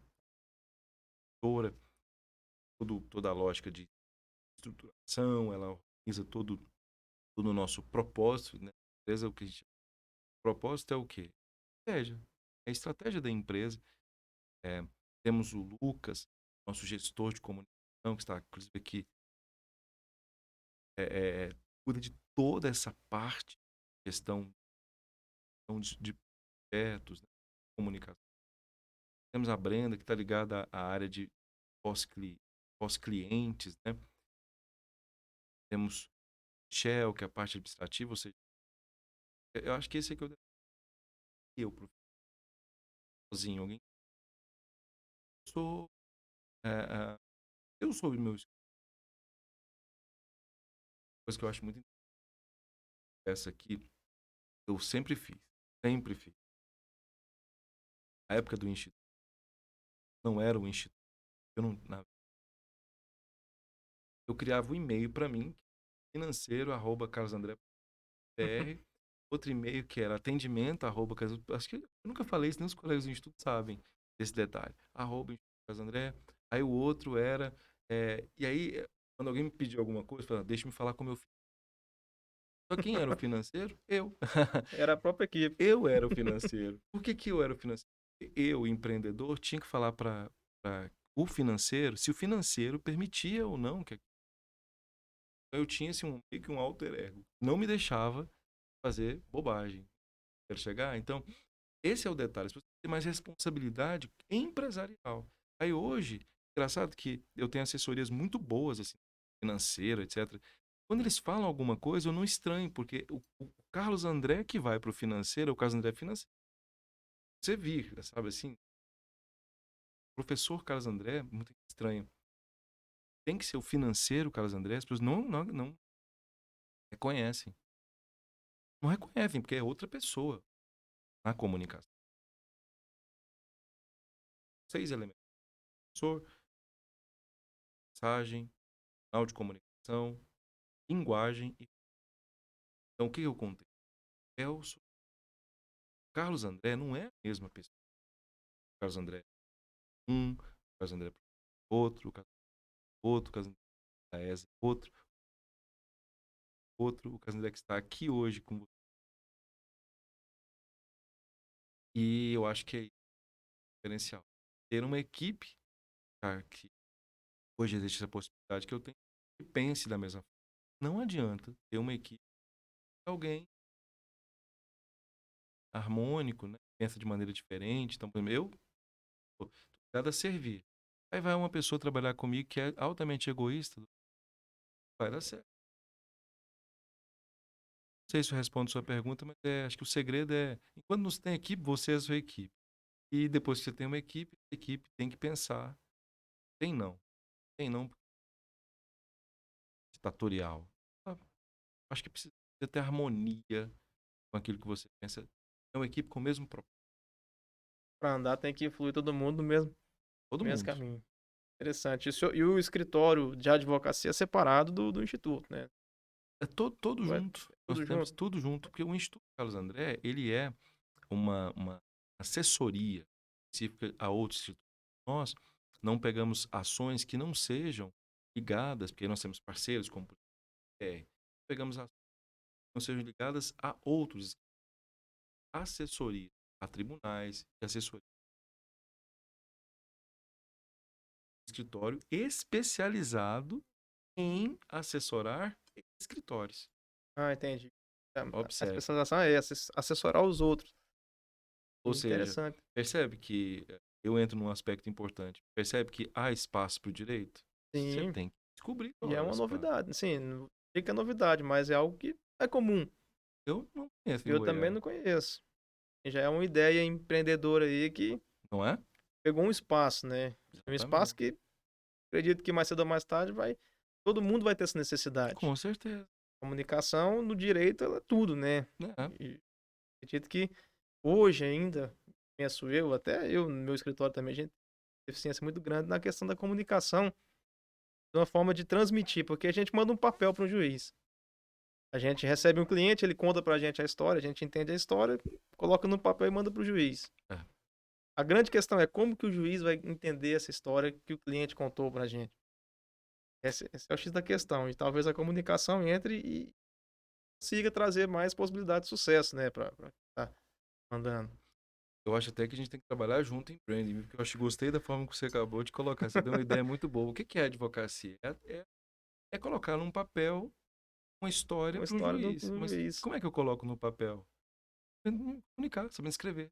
toda, toda a lógica de estruturação, ela organiza todo o nosso propósito, né? Empresa, o que a gente, o propósito é o quê? Estratégia. É a estratégia da empresa. É, temos o Lucas, nosso gestor de comunicação, que está inclusive aqui, cuida de toda essa parte, questão de projetos, né, comunicação. Temos a Brenda, que está ligada à área de pós-clientes, né? Temos Shell, que é a parte administrativa, ou seja, eu acho que esse aqui é eu, sozinho, alguém. Sou, é, é, eu sou o meu, coisa que eu acho muito interessante, essa aqui, eu sempre fiz, sempre fiz. A época do Instituto, não era o Instituto, eu não, eu criava um e-mail para mim, financeiro@carlosandré.br, outro e-mail que era atendimento, acho que eu nunca falei isso, nem os colegas do Instituto sabem desse detalhe, @Instituto Carlos André. Aí o outro era, e aí, quando alguém me pediu alguma coisa, eu falava, deixa-me falar com o meu filho. Só quem era o financeiro? Eu. Era a própria equipe. Eu era o financeiro. Por que que eu era o financeiro? Eu, empreendedor, tinha que falar para o financeiro se o financeiro permitia ou não que eu tinha assim, meio que um alter ego. Não me deixava fazer bobagem. Quero chegar? Então, esse é o detalhe. As pessoas têm mais responsabilidade empresarial. Aí hoje, engraçado que eu tenho assessorias muito boas, assim, financeira, etc. Quando eles falam alguma coisa, eu não estranho, porque o Carlos André que vai para o financeiro, o Carlos André é financeiro. Você vira, sabe assim? O professor Carlos André, muito estranho. Tem que ser o financeiro Carlos André, as pessoas não reconhecem. Não reconhecem, porque é outra pessoa na comunicação. 6 elementos. Professor, mensagem, canal de comunicação, linguagem. Então, o que eu contei? O Carlos André não é a mesma pessoa. O Carlos André um, o Carlos André outro, o Carlos outro, o Carlos André da ESA outro, o Carlos André que está aqui hoje com você. E eu acho que é diferencial. Ter uma equipe, cara, que hoje existe essa possibilidade que eu tenho, que pense da mesma forma. Não adianta ter uma equipe, alguém harmônico, né? Pensa de maneira diferente. Então, por exemplo, eu tô ligado a servir. Aí vai uma pessoa trabalhar comigo que é altamente egoísta, vai dar certo. Não sei se eu respondo a sua pergunta, mas acho que o segredo é, enquanto não se tem equipe, você é a sua equipe. E depois que você tem uma equipe, a equipe tem que pensar. Tem não ditatorial. Ah, acho que precisa ter harmonia com aquilo que você pensa. É uma equipe com o mesmo propósito. Pra andar tem que fluir todo mundo no mesmo, Todo mesmo mundo. caminho. Interessante. E o escritório de advocacia é separado do instituto, né? É todo Ou é junto. Nós tudo temos junto? tudo junto, porque o Instituto Carlos André, ele é uma assessoria específica a outros institutos. Nós não pegamos ações que não sejam ligadas, porque nós temos parceiros como pegamos ações que não sejam ligadas a outros assessorias, a tribunais e assessorias escritório especializado em assessorar escritórios. Ah, entendi. A Observe. especialização é essa, assessorar os outros. Ou seja, Interessante. percebe que eu entro num aspecto importante. Percebe que há espaço para o direito? Você Sim, tem que descobrir e qual é é o uma espaço. novidade. Sim, não fica novidade, mas é algo que é comum. Eu não conheço em Eu também Goiás, não conheço. E já é uma ideia empreendedora aí que não é? pegou um espaço, né? Um espaço Exatamente. que acredito que mais cedo ou mais tarde todo mundo vai ter essa necessidade. Com certeza. Comunicação no direito ela é tudo, né? Né? E acredito que hoje ainda, penso eu, até eu no meu escritório também, a gente tem deficiência muito grande na questão da comunicação, de uma forma de transmitir, porque a gente manda um papel para um juiz. A gente recebe um cliente, ele conta pra gente a história, a gente entende a história, coloca no papel e manda pro juiz. É, A grande questão é como que o juiz vai entender essa história que o cliente contou pra gente. Esse é o X da questão. E talvez a comunicação entre e consiga trazer mais possibilidade de sucesso, né, pra tá mandando. eu acho até que a gente tem que trabalhar junto em branding, porque eu acho que gostei da forma que você acabou de colocar. Você deu uma ideia muito boa. O que que é advocacia? É colocar num papel uma história Uma para um história do, juiz. do Mas juiz. como é que eu coloco no papel? Comunicar, sabendo escrever.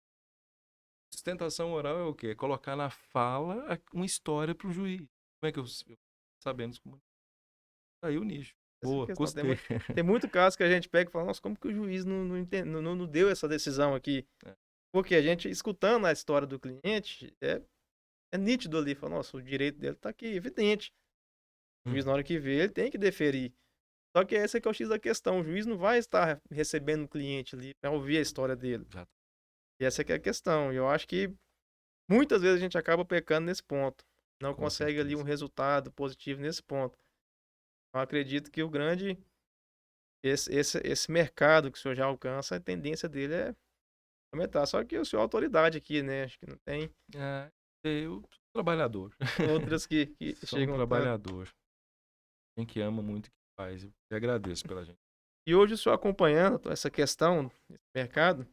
Sustentação oral é o quê? É colocar na fala uma história para o juiz. Como é que eu sabendo se comunicar? Aí o nicho. Essa é a Boa, questão. gostei. Tem muito caso que a gente pega e fala, nossa, como que o juiz não deu essa decisão aqui? É. Porque a gente, escutando a história do cliente, é nítido ali, fala, nossa, o direito dele tá aqui, evidente. O juiz, na hora que vê, ele tem que deferir. Só que esse é que é o X da questão. O juiz não vai estar recebendo o cliente ali para ouvir a história dele. Exato. E essa é que é a questão. E eu acho que muitas vezes a gente acaba pecando nesse ponto. Não Com consegue ali um certeza. resultado positivo nesse ponto. Eu acredito que o grande. Esse mercado que o senhor já alcança, a tendência dele é aumentar. Só que o senhor é autoridade aqui, né? Acho que não tem É, eu sou um trabalhador. outras que Sou um chegam tanto. trabalhador. Quem que ama muito o que faz. Eu te agradeço pela gente. E hoje o senhor acompanhando essa questão, esse mercado,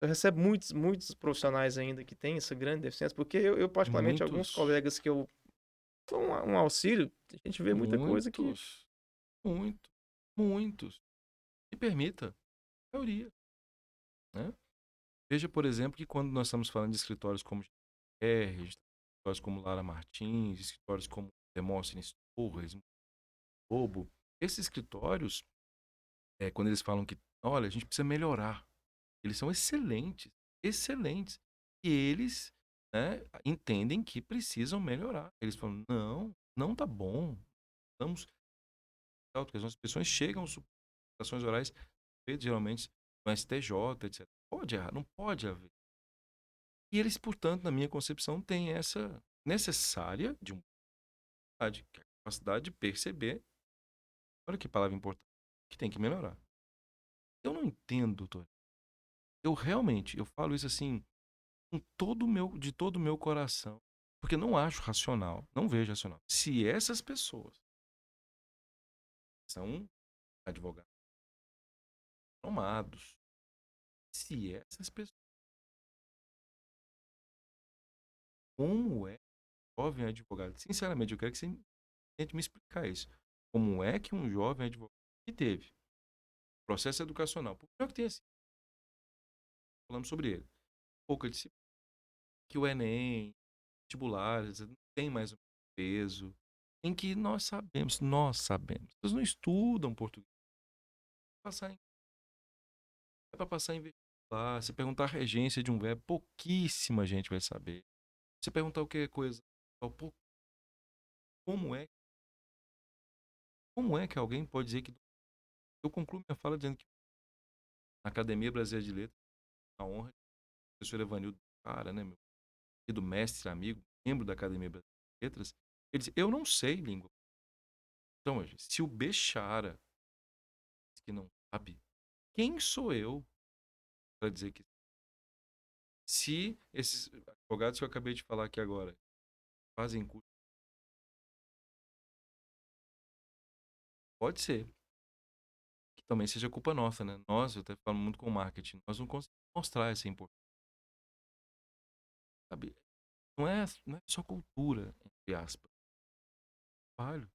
eu recebo muitos profissionais ainda que têm essa grande deficiência, porque eu particularmente, alguns Muitos, colegas que eu dou um auxílio, a gente vê muita coisa que muitos, muitos, muitos. Me permita, a maioria, né? Veja, por exemplo, que quando nós estamos falando de escritórios como GR, escritórios como Lara Martins, escritórios como Demóstenes Torres, Bobo, esses escritórios, quando eles falam que, olha, a gente precisa melhorar, eles são excelentes, excelentes. E eles, né, entendem que precisam melhorar. Eles falam, não, não tá bom. Estamos, porque as nossas pessoas chegam, ações orais, feitas geralmente no STJ, etc. Pode errar, não pode haver. E eles, portanto, na minha concepção, têm essa necessária de humildade, que é a capacidade de perceber, olha que palavra importante, que tem que melhorar. Eu não entendo, doutor. Eu realmente, eu falo isso assim, de todo o meu coração, porque não acho racional, não vejo racional. Se essas pessoas são advogados formados, se essas pessoas, como é jovem advogado, sinceramente, eu quero que você tente me explicar isso. Como é que um jovem advogado que teve processo educacional, por melhor que tenha sido, falamos sobre ele, pouca disciplina, que o Enem, vestibulares, não tem mais o peso, em que nós sabemos, eles não estudam português, passar em é para passar em vestibular. Se perguntar a regência de um verbo, pouquíssima gente vai saber. Se perguntar o que é coisa, como é, como é que alguém pode dizer que eu concluo minha fala dizendo que na Academia Brasileira de Letras, a honra de professor Evanildo, cara, né, meu querido mestre, amigo, membro da Academia Brasileira de Letras, ele disse, eu não sei língua. Então, gente, se o Bechara diz que não sabe, quem sou eu para dizer que se esses advogados que eu acabei de falar aqui agora fazem curso, pode ser que também seja culpa nossa, né? Nós, eu até falo muito com o marketing, nós não conseguimos mostrar essa importância, sabe? Não é só cultura. entre aspas, trabalho.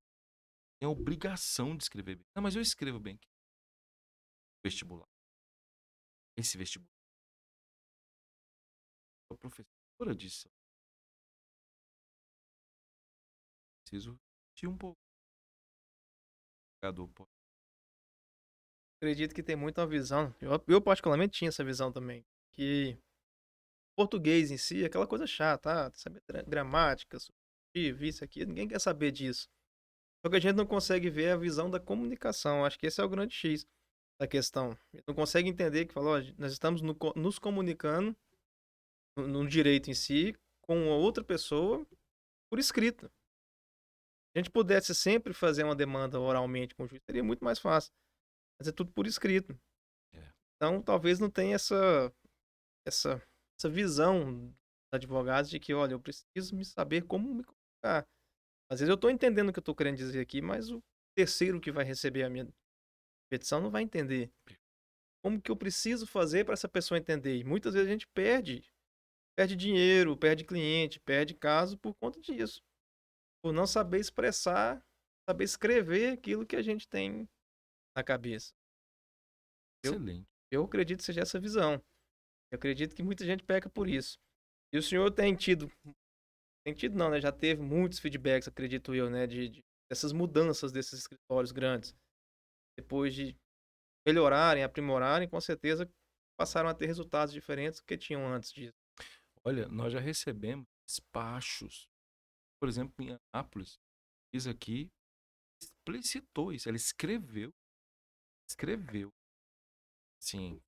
Tem a obrigação de escrever bem. Não, mas eu escrevo bem. Vestibular. Esse vestibular. A professora disse, preciso repetir um pouco. Pô. Acredito que tem muita visão. Eu particularmente tinha essa visão também. Que português em si é aquela coisa chata, saber gramática, substantivo, isso aqui, ninguém quer saber disso. Só que a gente não consegue ver a visão da comunicação. Acho que esse é o grande X da questão. A gente não consegue entender que falou, nós estamos nos comunicando no direito em si com outra pessoa por escrito. Se a gente pudesse sempre fazer uma demanda oralmente com o juiz, seria muito mais fácil. Mas é tudo por escrito. É. Então, talvez não tenha essa, essa visão dos advogados de que, olha, eu preciso me saber como me comunicar. Às vezes eu estou entendendo o que eu estou querendo dizer aqui, mas o terceiro que vai receber a minha petição não vai entender. Como que eu preciso fazer para essa pessoa entender? E muitas vezes a gente perde dinheiro, perde cliente, perde caso por conta disso. Por não saber expressar, saber escrever aquilo que a gente tem na cabeça. Eu, Excelente. eu acredito que seja essa visão. Eu acredito que muita gente peca por isso. E o senhor tem tido não, né? Já teve muitos feedbacks, acredito eu, né? Dessas mudanças desses escritórios grandes. Depois de melhorarem, aprimorarem, com certeza passaram a ter resultados diferentes do que tinham antes disso. Olha, nós já recebemos despachos. Por exemplo, em Anápolis, diz aqui, explicitou isso. Ela escreveu, sim,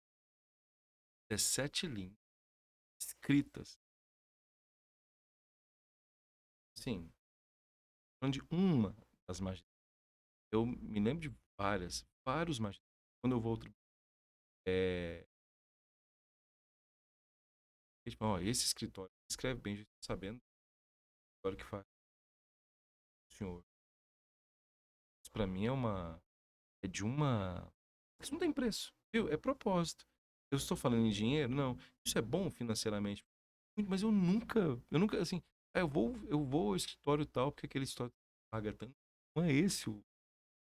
17 linhas escritas. Sim, onde uma das magistradas. Eu me lembro de vários magistrados. Quando eu vou ao tribunal, tipo, ó, esse escritório escreve bem, a gente tá sabendo o escritório que faz o senhor. Isso pra mim é de uma, isso não tem preço, viu? É propósito. Eu estou falando em dinheiro? Não. Isso é bom financeiramente, mas eu nunca, assim, eu vou ao escritório tal, porque aquele escritório paga tanto. Não é esse,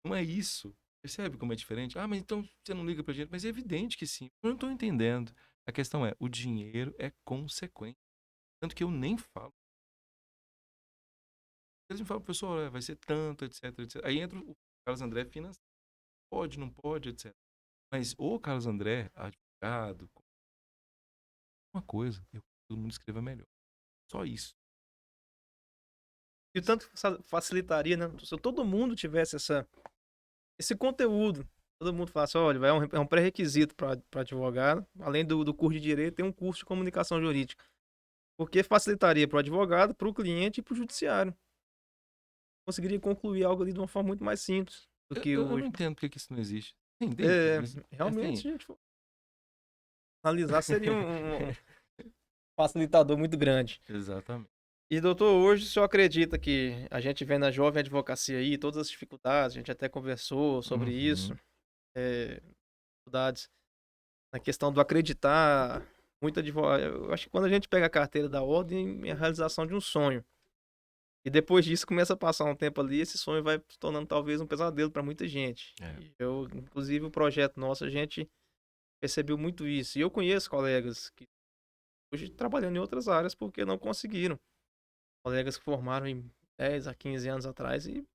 não é isso. Percebe como é diferente? Ah, mas então você não liga pra gente. Mas é evidente que sim. Eu não estou entendendo. A questão é, o dinheiro é consequente. Tanto que eu nem falo. Eles me falam, professor, vai ser tanto, etc, etc. Aí entra o Carlos André financeiro. Pode, não pode, etc. Mas o Carlos André, advogado, uma coisa, eu quero que todo mundo escreva melhor. Só isso. E o tanto facilitaria, né? Se todo mundo tivesse esse conteúdo, todo mundo falasse, olha, é um pré-requisito para advogado, além do curso de direito, tem um curso de comunicação jurídica. Porque facilitaria para o advogado, para o cliente e para o judiciário. Conseguiria concluir algo ali de uma forma muito mais simples do que Eu não hoje. entendo porque que isso não existe. Você entende? É, Mas, realmente, assim, se a gente for analisar, seria um facilitador muito grande. exatamente. E, doutor, hoje o senhor acredita que a gente vê na jovem advocacia aí todas as dificuldades, a gente até conversou sobre isso, Uhum. dificuldades na questão do acreditar, muito advogado. Eu acho que quando a gente pega a carteira da ordem, é a realização de um sonho. E depois disso começa a passar um tempo ali, esse sonho vai se tornando talvez um pesadelo para muita gente. É. E inclusive, o projeto nosso, a gente percebeu muito isso. E eu conheço colegas que hoje trabalhando em outras áreas porque não conseguiram. Colegas que formaram em 10 a 15 anos atrás e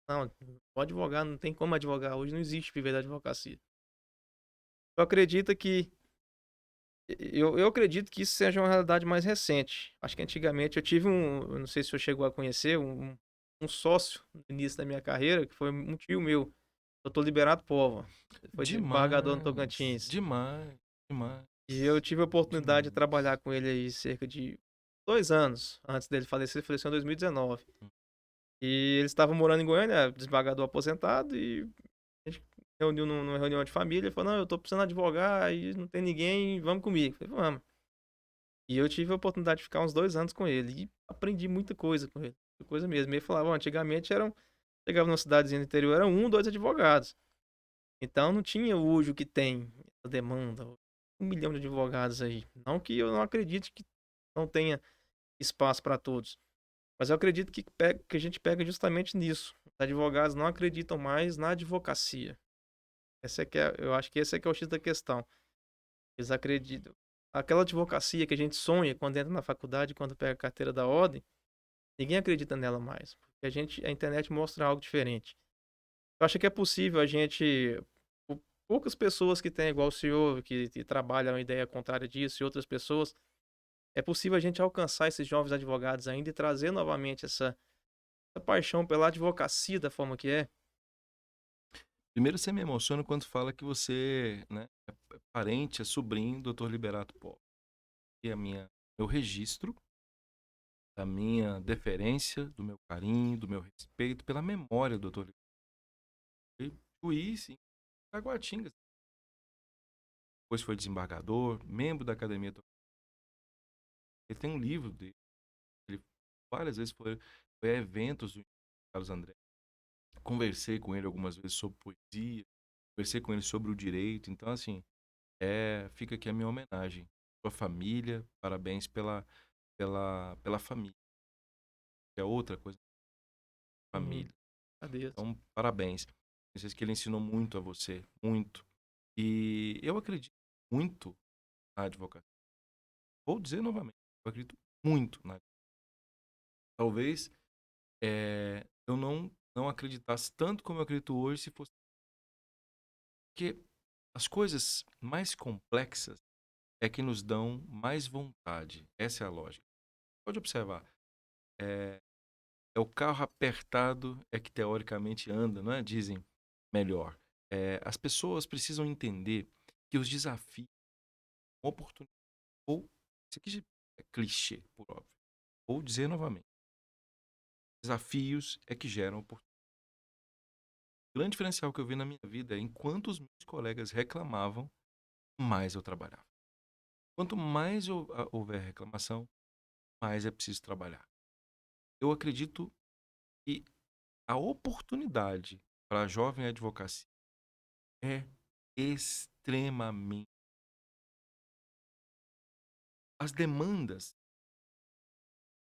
não, vou advogar, não tem como advogar. Hoje não existe viver da advocacia. Eu acredito que eu acredito que isso seja uma realidade mais recente. Acho que antigamente eu tive eu não sei se o senhor chegou a conhecer, um sócio no início da minha carreira, que foi um tio meu, doutor Liberato Pova. Ele foi desembargador no Demais, Tocantins. demais, demais, E eu tive a oportunidade de demais. trabalhar com ele aí cerca de 2 anos antes dele falecer. Ele faleceu em 2019. E ele estava morando em Goiânia, desembargador aposentado, e a gente reuniu numa reunião de família. Ele falou: não, eu tô precisando advogar, e não tem ninguém, vamos comigo. Eu falei: vamos. E eu tive a oportunidade de ficar uns 2 anos com ele. E aprendi muita coisa com ele. Muita coisa mesmo. Ele falava: antigamente chegava numa cidadezinha do interior, eram 1, 2 advogados. Então não tinha hoje o que tem, a demanda, 1 milhão de advogados aí. Não que eu não acredite que não tenha espaço para todos. Mas eu acredito que a gente pega justamente nisso. Os advogados não acreditam mais na advocacia. Essa é que é, eu acho que esse é que é o X da questão. Eles acreditam. Aquela advocacia que a gente sonha quando entra na faculdade, quando pega a carteira da ordem, ninguém acredita nela mais. Porque a internet mostra algo diferente. Eu acho que é possível a gente. Poucas pessoas que têm, igual o senhor, que trabalham a ideia contrária disso, e outras pessoas, é possível a gente alcançar esses jovens advogados ainda e trazer novamente essa paixão pela advocacia da forma que é. Primeiro você me emociona quando fala que você, né, é parente, é sobrinho do Dr. Liberato Polo. E meu registro, da minha deferência, do meu carinho, do meu respeito pela memória do Dr. Liberato. Juiz em Taguatinga. Depois foi desembargador, membro da Academia. Ele tem um livro dele. Ele várias vezes foi a eventos do Carlos André. Conversei com ele algumas vezes sobre poesia, conversei com ele sobre o direito. Então, assim, fica aqui a minha homenagem. Sua família, parabéns pela família, que é outra coisa, Uhum. família. Agradeço. Então, parabéns. Vocês que ele ensinou muito a você, muito. E eu acredito muito na advocacia. Vou dizer novamente, eu acredito muito na. Talvez eu não acreditasse tanto como eu acredito hoje se fosse. Porque as coisas mais complexas é que nos dão mais vontade. Essa é a lógica. Pode observar. É o carro apertado é que teoricamente anda, não é? Dizem melhor. As pessoas precisam entender que os desafios, oportunidades, ou isso aqui é clichê, por óbvio. Vou dizer novamente. Desafios é que geram oportunidades. O grande diferencial que eu vi na minha vida é enquanto os meus colegas reclamavam, mais eu trabalhava. Quanto mais houver reclamação, mais é preciso trabalhar. Eu acredito que a oportunidade para a jovem advocacia é extremamente. As demandas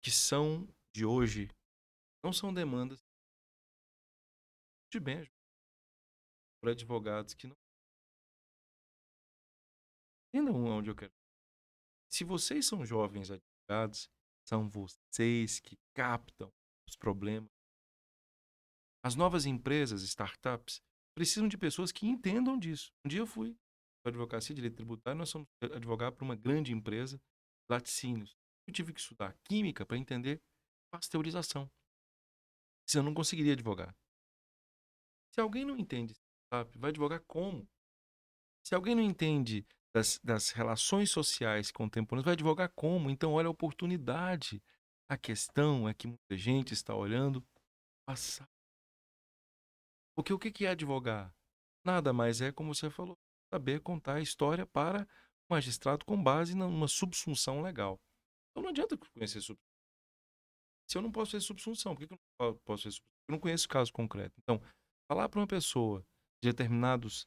que são de hoje não são demandas de bem por advogados que não entendam onde eu quero. Se vocês são jovens advogados, são vocês que captam os problemas. As novas empresas, startups, precisam de pessoas que entendam disso. Um dia eu fui para advocacia, direito tributário, nós somos advogar para uma grande empresa, laticínios. Eu tive que estudar química para entender pasteurização. Senão eu não conseguiria advogar. Se alguém não entende, sabe, vai advogar como? Se alguém não entende das relações sociais contemporâneas, vai advogar como? Então, olha a oportunidade. A questão é que muita gente está olhando passar. Porque o que é advogar? Nada mais é, como você falou, saber contar a história para o magistrado com base numa subsunção legal. Então não adianta conhecer subsunção. Se eu não posso fazer subsunção, por que eu não posso fazer subsunção? Eu não conheço caso concreto. Então, falar para uma pessoa de determinados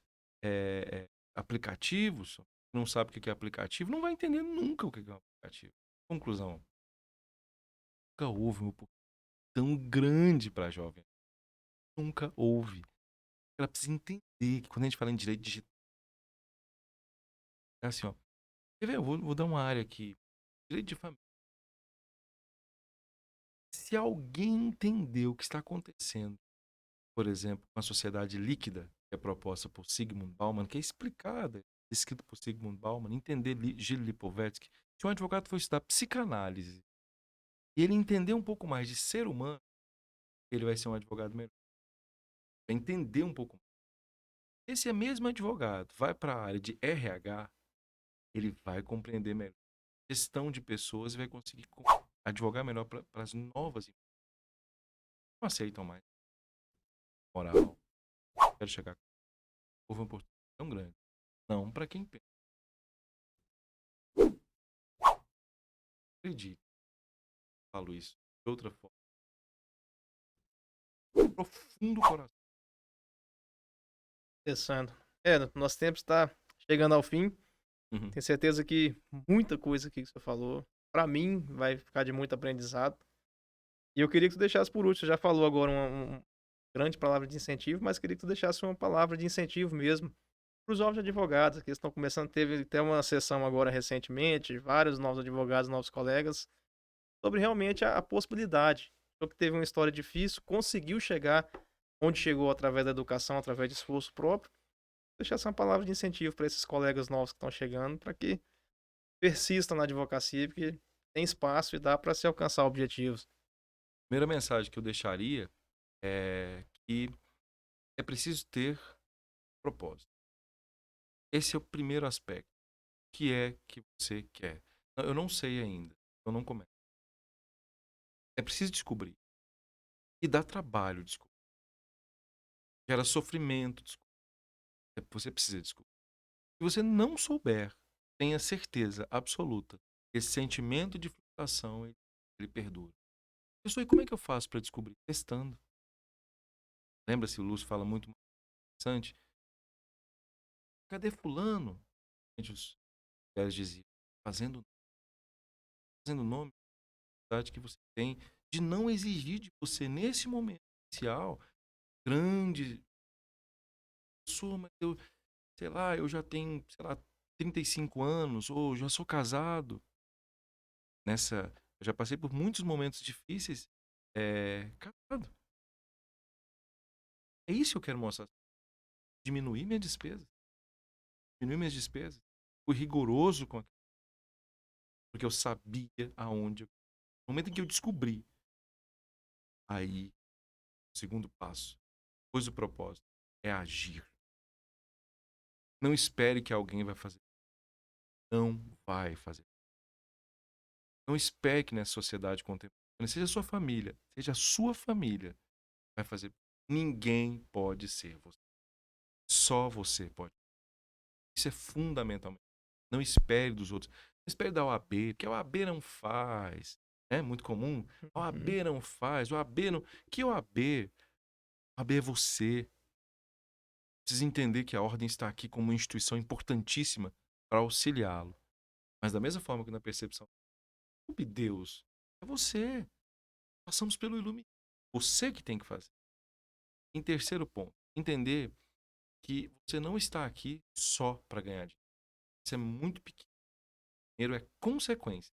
aplicativos, não sabe o que é aplicativo, não vai entender nunca o que é um aplicativo. Conclusão, nunca houve uma oportunidade tão grande para a jovem. Nunca houve. Ela precisa entender que quando a gente fala em direito digital, é assim, ó. Quer ver? Eu vou dar uma área aqui. Direito de família. Se alguém entender o que está acontecendo, por exemplo, uma sociedade líquida, que é proposta por Sigmund Bauman, que é explicada, escrita por Sigmund Bauman, entender Gilles Lipovetsky, se um advogado for estudar psicanálise e ele entender um pouco mais de ser humano, ele vai ser um advogado melhor. Vai entender um pouco mais. Esse é mesmo advogado vai para a área de RH, ele vai compreender melhor gestão de pessoas e vai conseguir advogar melhor para as novas empresas. Não aceitam mais moral. Quero chegar. Houve uma oportunidade tão grande. Não para quem pensa. Acredito. Falo isso de outra forma. Profundo coração. Interessante. Nosso tempo está chegando ao fim. Uhum. Tenho certeza que muita coisa aqui que você falou, para mim, vai ficar de muito aprendizado. E eu queria que tu deixasse por último, você já falou agora uma grande palavra de incentivo, mas queria que tu deixasse uma palavra de incentivo mesmo para os novos advogados que estão começando. Teve até uma sessão agora recentemente, vários novos advogados, novos colegas, sobre realmente a possibilidade. Pessoa que teve uma história difícil, conseguiu chegar onde chegou através da educação, através de esforço próprio. Deixar essa palavra de incentivo para esses colegas novos que estão chegando, para que persistam na advocacia, porque tem espaço e dá para se alcançar objetivos. Primeira mensagem que eu deixaria é que é preciso ter propósito. Esse é o primeiro aspecto. O que é que você quer? Eu não sei ainda. Eu não começo. É preciso descobrir. E dá trabalho descobrir. Gera sofrimento descobrir. Você precisa descobrir. Se você não souber, tenha certeza absoluta que esse sentimento de frustração ele perdura. Pessoal, e como é que eu faço para descobrir? Testando. Lembra-se, o Lúcio fala muito interessante. Cadê fulano? Gente, os velhos diziam, fazendo, fazendo nome, a verdade que você tem de não exigir de você, nesse momento inicial, grande pessoa, mas eu, sei lá, eu já tenho, sei lá, 35 anos, ou já sou casado. Eu já passei por muitos momentos difíceis, casado. É isso que eu quero mostrar. Diminuir minha despesa. Diminuir minhas despesas. Fui rigoroso com aquilo, porque eu sabia aonde. No momento em que eu descobri, aí, o segundo passo, depois do propósito, é agir. Não espere que alguém vai fazer. Não vai fazer. Não espere que nessa sociedade contemporânea, seja a sua família, seja a sua família, vai fazer. Ninguém pode ser você. Só você pode. Isso é fundamental. Não espere dos outros. Não espere da OAB, porque a OAB não faz. É muito comum. A Uhum. OAB não faz. O OAB não. Que OAB? A OAB é você. Precisa entender que a ordem está aqui como uma instituição importantíssima para auxiliá-lo. Mas da mesma forma que na percepção, culpe Deus, é você. Passamos pelo iluminado. Você que tem que fazer. Em terceiro ponto, entender que você não está aqui só para ganhar dinheiro. Isso é muito pequeno. Dinheiro é consequência.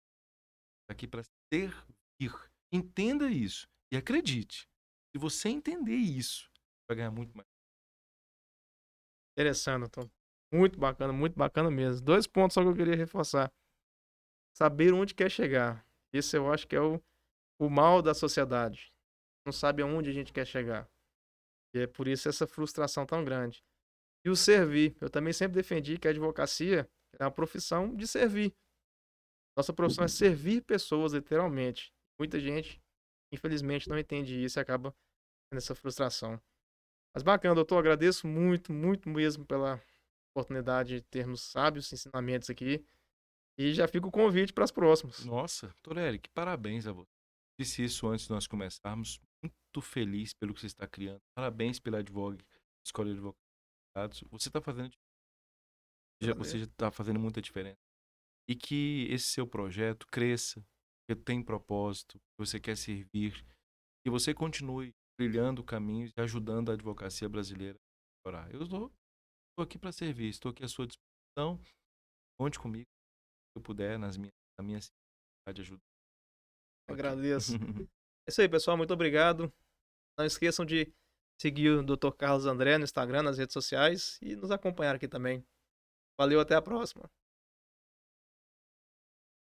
Está aqui para servir. Entenda isso e acredite. Se você entender isso, vai ganhar muito mais. Interessante, então. Muito bacana mesmo. Dois pontos só que eu queria reforçar. Saber onde quer chegar. Esse eu acho que é o mal da sociedade. Não sabe aonde a gente quer chegar. E é por isso essa frustração tão grande. E o servir. Eu também sempre defendi que a advocacia é uma profissão de servir. Nossa profissão é servir pessoas, literalmente. Muita gente, infelizmente, não entende isso e acaba tendo essa frustração. Mas bacana, doutor. Agradeço muito, muito mesmo pela oportunidade de termos sábios ensinamentos aqui. E já fica o convite para as próximas. Nossa, doutor Eric, parabéns a você. Disse isso antes de nós começarmos. Muito feliz pelo que você está criando. Parabéns pela Escola de Advogados. Você está fazendo, você Valeu. já está fazendo muita diferença. E que esse seu projeto cresça, que tem propósito, que você quer servir, que você continue trilhando caminhos e ajudando a advocacia brasileira a melhorar. Eu estou aqui para servir, estou aqui à sua disposição. Conte comigo, se eu puder, na minha cidade, ajuda. Estou aqui. Agradeço. É isso aí, pessoal. Muito obrigado. Não esqueçam de seguir o Dr. Carlos André no Instagram, nas redes sociais e nos acompanhar aqui também. Valeu, até a próxima.